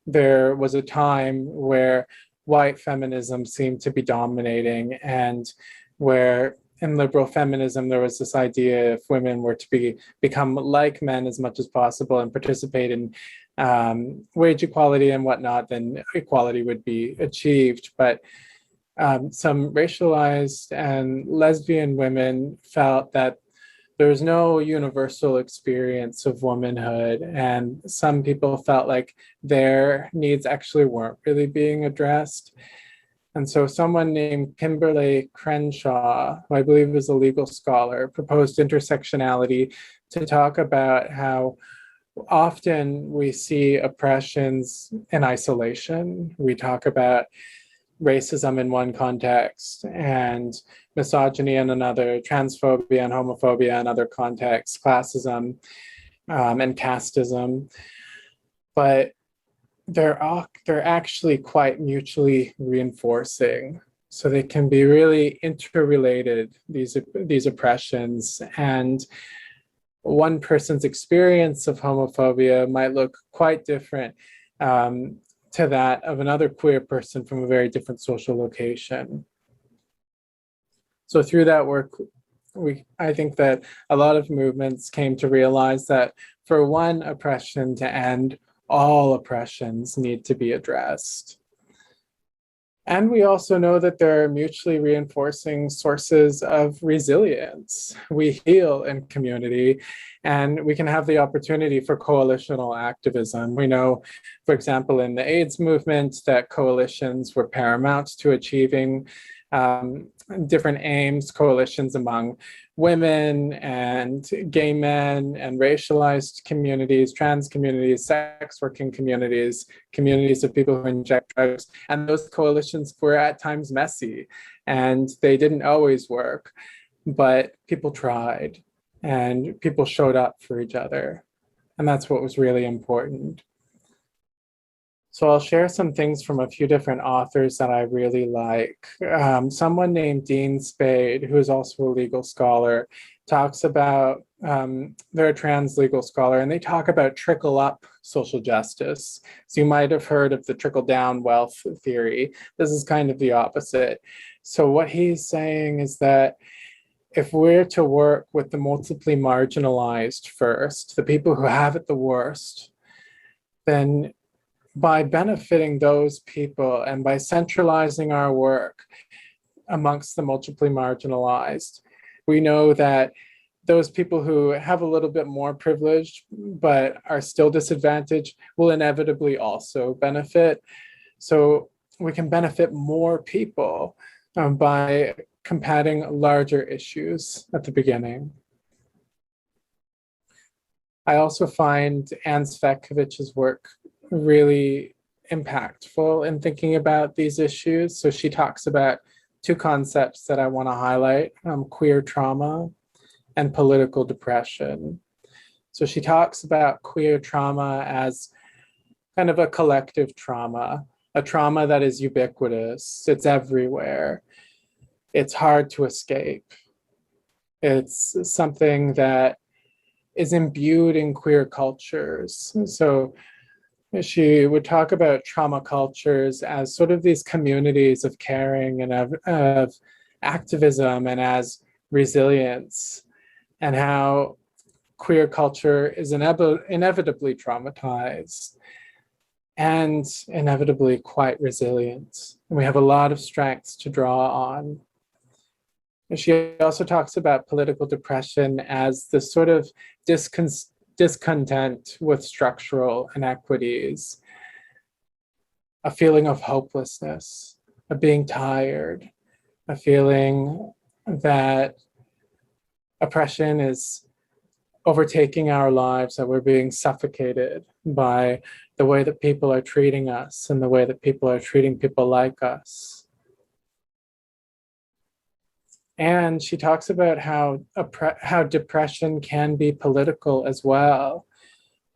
there was a time where white feminism seemed to be dominating, and where in liberal feminism, there was this idea if women were to become like men as much as possible and participate in wage equality and whatnot, then equality would be achieved. But some racialized and lesbian women felt that there was no universal experience of womanhood, and some people felt like their needs actually weren't really being addressed. And so someone named Kimberly Crenshaw, who I believe is a legal scholar, proposed intersectionality to talk about how often we see oppressions in isolation. We talk about racism in one context and misogyny in another, transphobia and homophobia in other contexts, classism and casteism. But they're actually quite mutually reinforcing. So they can be really interrelated, these oppressions. And one person's experience of homophobia might look quite different to that of another queer person from a very different social location. So through that work, I think that a lot of movements came to realize that for one oppression to end, all oppressions need to be addressed. And we also know that there are mutually reinforcing sources of resilience. We heal in community, and we can have the opportunity for coalitional activism. We know, for example, in the AIDS movement, that coalitions were paramount to achieving different aims, coalitions among women and gay men and racialized communities, trans communities, sex working communities, communities of people who inject drugs. And those coalitions were at times messy and they didn't always work, but people tried and people showed up for each other. And that's what was really important. So I'll share some things from a few different authors that I really like. Someone named Dean Spade, who is also a legal scholar, talks about, they're a trans legal scholar, and they talk about trickle up social justice. So you might have heard of the trickle down wealth theory. This is kind of the opposite. So what he's saying is that if we're to work with the multiply marginalized first, the people who have it the worst, then by benefiting those people and by centralizing our work amongst the multiply marginalized, we know that those people who have a little bit more privilege but are still disadvantaged will inevitably also benefit. So we can benefit more people by combating larger issues at the beginning. I also find Anne Cvetkovich's work really impactful in thinking about these issues. So she talks about two concepts that I want to highlight, queer trauma and political depression. So she talks about queer trauma as kind of a collective trauma, a trauma that is ubiquitous, it's everywhere, it's hard to escape. It's something that is imbued in queer cultures. So she would talk about trauma cultures as sort of these communities of caring and of activism and as resilience, and how queer culture is inevitably traumatized and inevitably quite resilient. And we have a lot of strengths to draw on. And she also talks about political depression as the sort of discontent with structural inequities, a feeling of hopelessness, of being tired, a feeling that oppression is overtaking our lives, that we're being suffocated by the way that people are treating us and the way that people are treating people like us. And she talks about how depression can be political as well,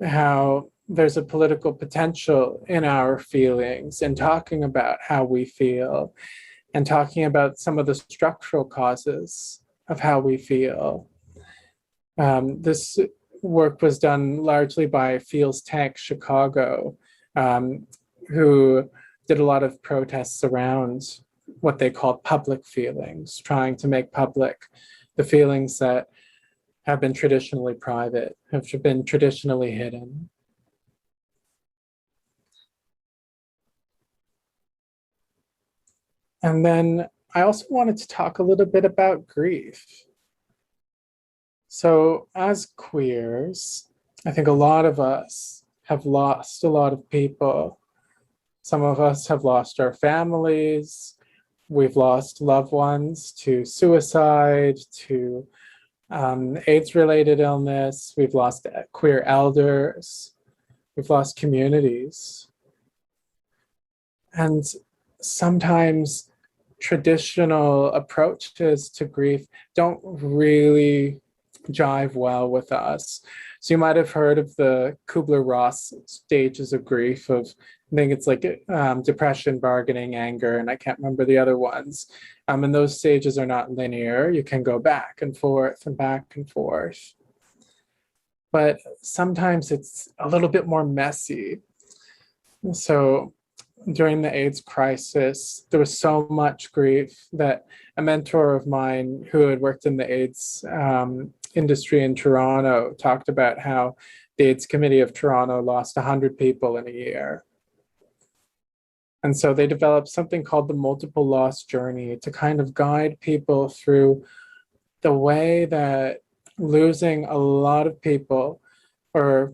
how there's a political potential in our feelings and talking about how we feel and talking about some of the structural causes of how we feel. This work was done largely by Feels Tank Chicago, who did a lot of protests around what they called public feelings, trying to make public the feelings that have been traditionally private, have been traditionally hidden. And then I also wanted to talk a little bit about grief. So as queers, I think a lot of us have lost a lot of people. Some of us have lost our families. we've lost loved ones to suicide, to AIDS-related illness. We've lost queer elders. We've lost communities. And sometimes traditional approaches to grief don't really jive well with us. So you might have heard of the Kubler-Ross stages of grief of, I think it's like depression, bargaining, anger, and I can't remember the other ones. And those stages are not linear. You can go back and forth and back and forth. But sometimes it's a little bit more messy. So during the AIDS crisis, there was so much grief that a mentor of mine who had worked in the AIDS industry in Toronto talked about how the AIDS Committee of Toronto lost 100 people in a year. And so they developed something called the multiple loss journey to kind of guide people through the way that losing a lot of people, or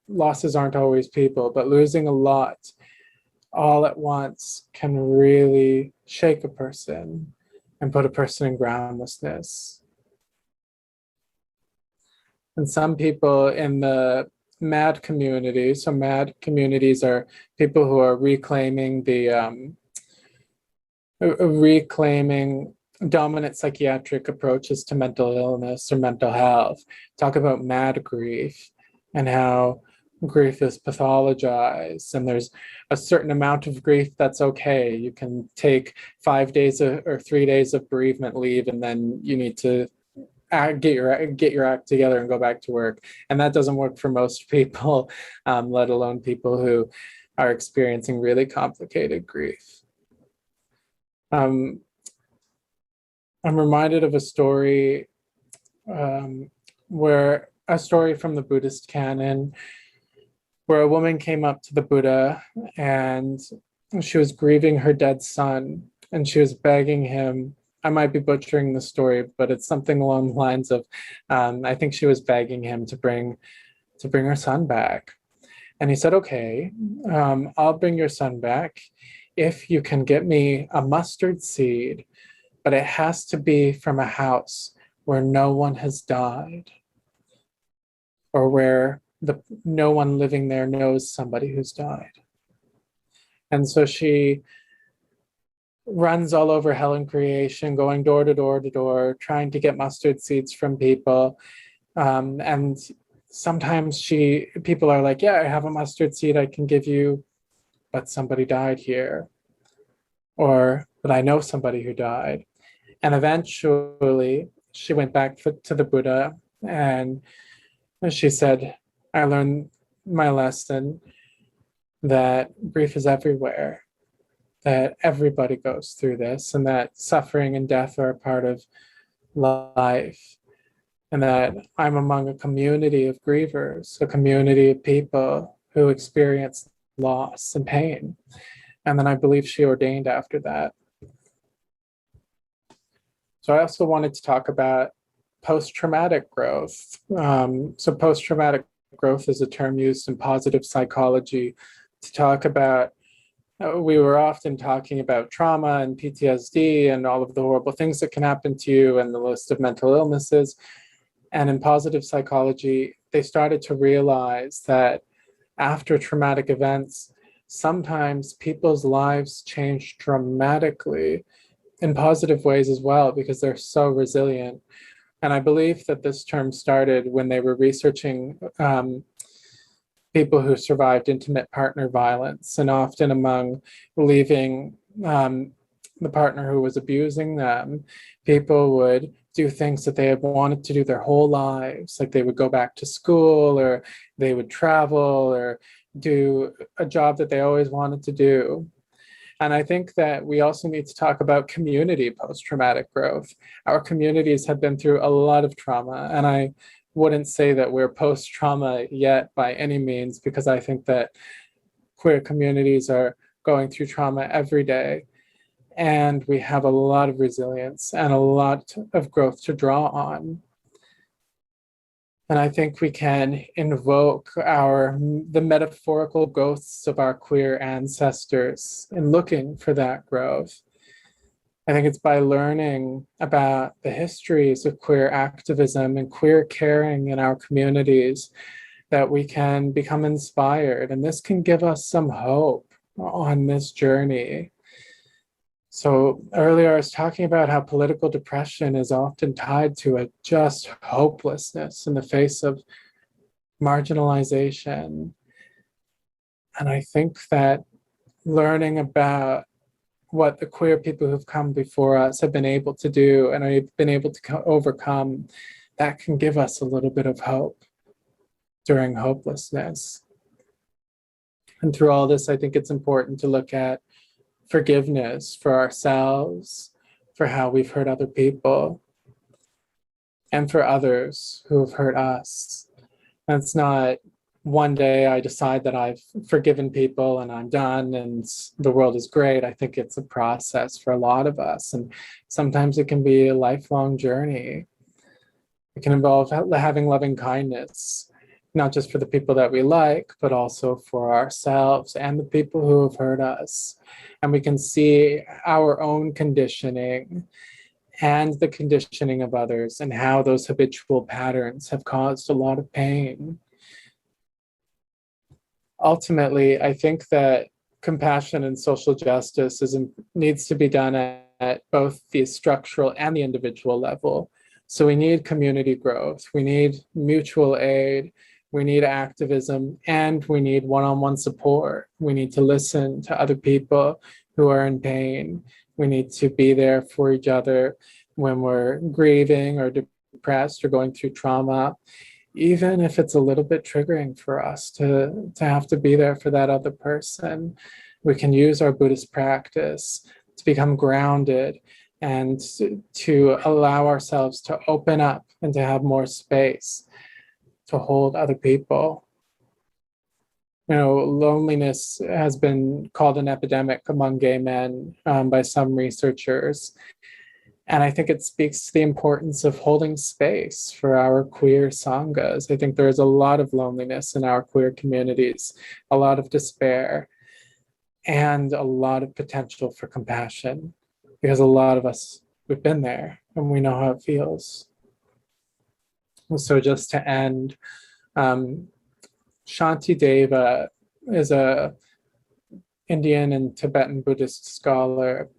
losses aren't always people, but losing a lot all at once can really shake a person and put a person in groundlessness. And some people in the MAD community, so MAD communities are people who are reclaiming reclaiming dominant psychiatric approaches to mental illness or mental health, talk about MAD grief and how grief is pathologized, and there's a certain amount of grief that's okay. You can take 5 days or 3 days of bereavement leave, and then you need to get your act together and go back to work. And that doesn't work for most people, let alone people who are experiencing really complicated grief. I'm reminded of a story a story from the Buddhist canon, where a woman came up to the Buddha and she was grieving her dead son, and she was begging him. I might be butchering the story, but it's something along the lines of, I think she was begging him to bring her son back. And he said, okay, I'll bring your son back if you can get me a mustard seed, but it has to be from a house where no one has died, or where no one living there knows somebody who's died. And so she runs all over hell and creation, going door to door to door, trying to get mustard seeds from people. And sometimes people are like, yeah, I have a mustard seed I can give you, but somebody died here. Or, but I know somebody who died. And eventually she went back to the Buddha, and she said, I learned my lesson that grief is everywhere, that everybody goes through this, and that suffering and death are a part of life, and that I'm among a community of grievers, a community of people who experience loss and pain. And then I believe she ordained after that. So I also wanted to talk about post-traumatic growth. So post-traumatic growth is a term used in positive psychology to talk about, we were often talking about trauma and PTSD and all of the horrible things that can happen to you and the list of mental illnesses. And in positive psychology, they started to realize that after traumatic events, sometimes people's lives change dramatically in positive ways as well, because they're so resilient. And I believe that this term started when they were researching people who survived intimate partner violence, and often among leaving the partner who was abusing them, people would do things that they had wanted to do their whole lives, like they would go back to school, or they would travel, or do a job that they always wanted to do. And I think that we also need to talk about community post-traumatic growth. Our communities have been through a lot of trauma, and I wouldn't say that we're post-trauma yet by any means, because I think that queer communities are going through trauma every day, and we have a lot of resilience and a lot of growth to draw on. And I think we can invoke the metaphorical ghosts of our queer ancestors in looking for that growth. I think it's by learning about the histories of queer activism and queer caring in our communities that we can become inspired. And this can give us some hope on this journey. So earlier I was talking about how political depression is often tied to a just hopelessness in the face of marginalization. And I think that learning about what the queer people who've come before us have been able to do and have been able to overcome, that can give us a little bit of hope during hopelessness. And through all this, I think it's important to look at forgiveness for ourselves, for how we've hurt other people, and for others who have hurt us. And it's not one day I decide that I've forgiven people and I'm done and the world is great. I think it's a process for a lot of us. And sometimes it can be a lifelong journey. It can involve having loving kindness, not just for the people that we like, but also for ourselves and the people who have hurt us. And we can see our own conditioning and the conditioning of others and how those habitual patterns have caused a lot of pain. Ultimately, I think that compassion and social justice needs to be done at both the structural and the individual level. So we need community growth, we need mutual aid, we need activism, and we need one-on-one support. We need to listen to other people who are in pain. We need to be there for each other when we're grieving or depressed or going through trauma, even if it's a little bit triggering for us to have to be there for that other person. We can use our Buddhist practice to become grounded and to allow ourselves to open up and to have more space to hold other people. You know, loneliness has been called an epidemic among gay men by some researchers. And I think it speaks to the importance of holding space for our queer sanghas. I think there is a lot of loneliness in our queer communities, a lot of despair, and a lot of potential for compassion, because a lot of us, we've been there and we know how it feels. So just to end, Shantideva is a Indian and Tibetan Buddhist scholar,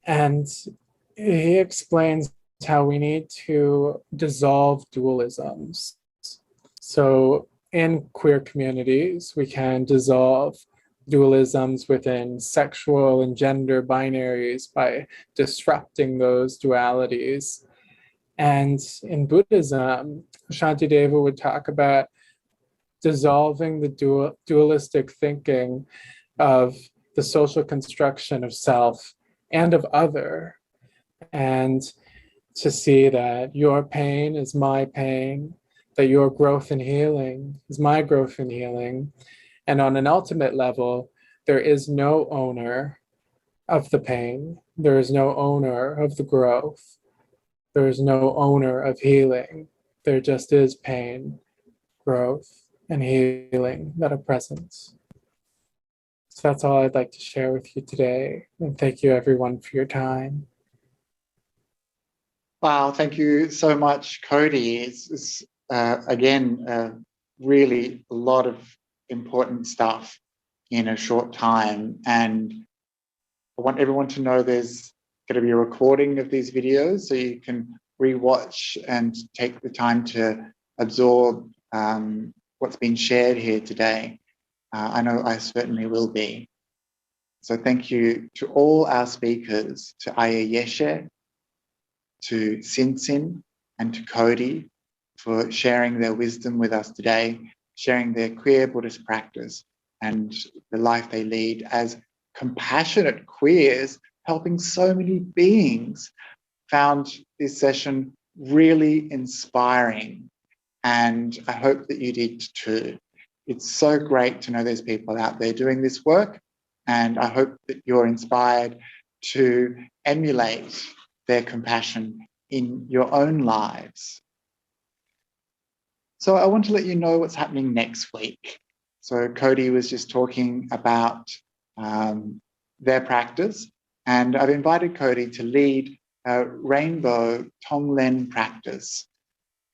and he explains how we need to dissolve dualisms. So in queer communities, we can dissolve dualisms within sexual and gender binaries by disrupting those dualities. And in Buddhism, Shantideva would talk about dissolving the dualistic thinking of the social construction of self and of other, and to see that your pain is my pain, that your growth and healing is my growth and healing. And on an ultimate level, there is no owner of the pain. There is no owner of the growth. There is no owner of healing. There just is pain, growth, and healing that are present. So that's all I'd like to share with you today. And thank you everyone for your time. Wow, thank you so much, Kody. It's again, really a lot of important stuff in a short time. And I want everyone to know there's going to be a recording of these videos so you can rewatch and take the time to absorb what's been shared here today. I know I certainly will be. So thank you to all our speakers, to Ayya Yeshe, to Sin, and to Kody for sharing their wisdom with us today, sharing their queer Buddhist practice and the life they lead as compassionate queers, helping so many beings. Found this session really inspiring, and I hope that you did too. It's so great to know there's people out there doing this work, and I hope that you're inspired to emulate their compassion in your own lives. So I want to let you know what's happening next week. So Kody was just talking about their practice. And I've invited Kody to lead a rainbow Tonglen practice.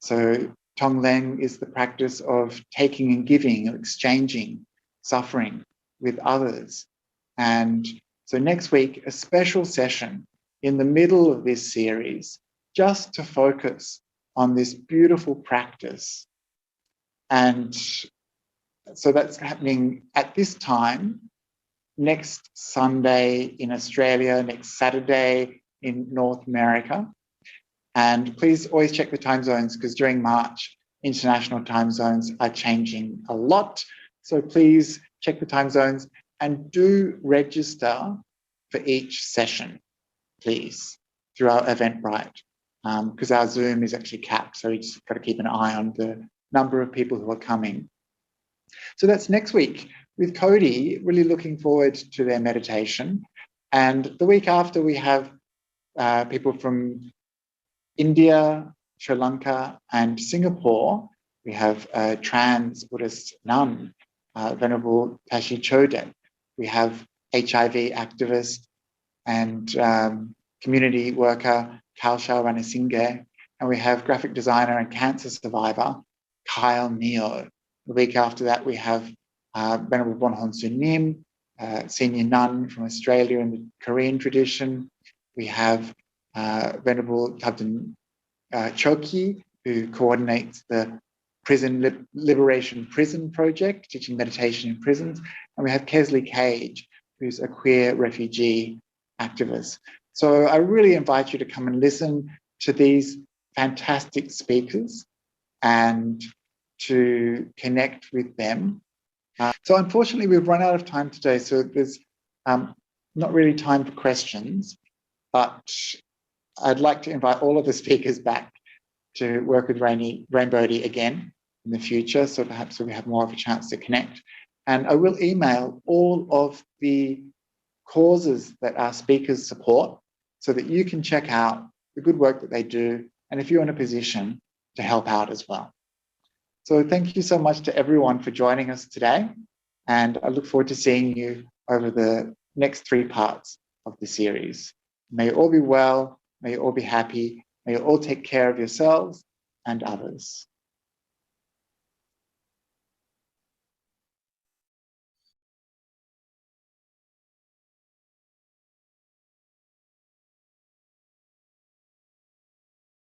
So Tonglen is the practice of taking and giving, or exchanging suffering with others. And so next week, a special session in the middle of this series, just to focus on this beautiful practice. And so that's happening at this time, next Sunday in Australia, next Saturday in North America. And please always check the time zones, because during March, international time zones are changing a lot. So please check the time zones and do register for each session, please, through our Eventbrite, because our Zoom is actually capped. So you just got to keep an eye on the number of people who are coming. So that's next week with Kody. Really looking forward to their meditation. And the week after, we have people from India, Sri Lanka, and Singapore. We have a trans Buddhist nun, Venerable Tashi Choden. We have HIV activist and community worker Kausha Ranasinghe. And we have graphic designer and cancer survivor Kyle Neo. The week after that, we have Venerable Bonhon Sunim, senior nun from Australia in the Korean tradition. We have Venerable Tabden Choki, who coordinates the Prison Liberation Prison Project, teaching meditation in prisons. And we have Kesley Cage, who's a queer refugee activist. So I really invite you to come and listen to these fantastic speakers and to connect with them. So unfortunately, we've run out of time today, so there's not really time for questions, but I'd like to invite all of the speakers back to work with Rainbodhi again in the future, so perhaps we have more of a chance to connect. And I will email all of the causes that our speakers support so that you can check out the good work that they do, and if you're in a position to help out as well. So thank you so much to everyone for joining us today, and I look forward to seeing you over the next 3 parts of the series. May you all be well, may you all be happy, may you all take care of yourselves and others.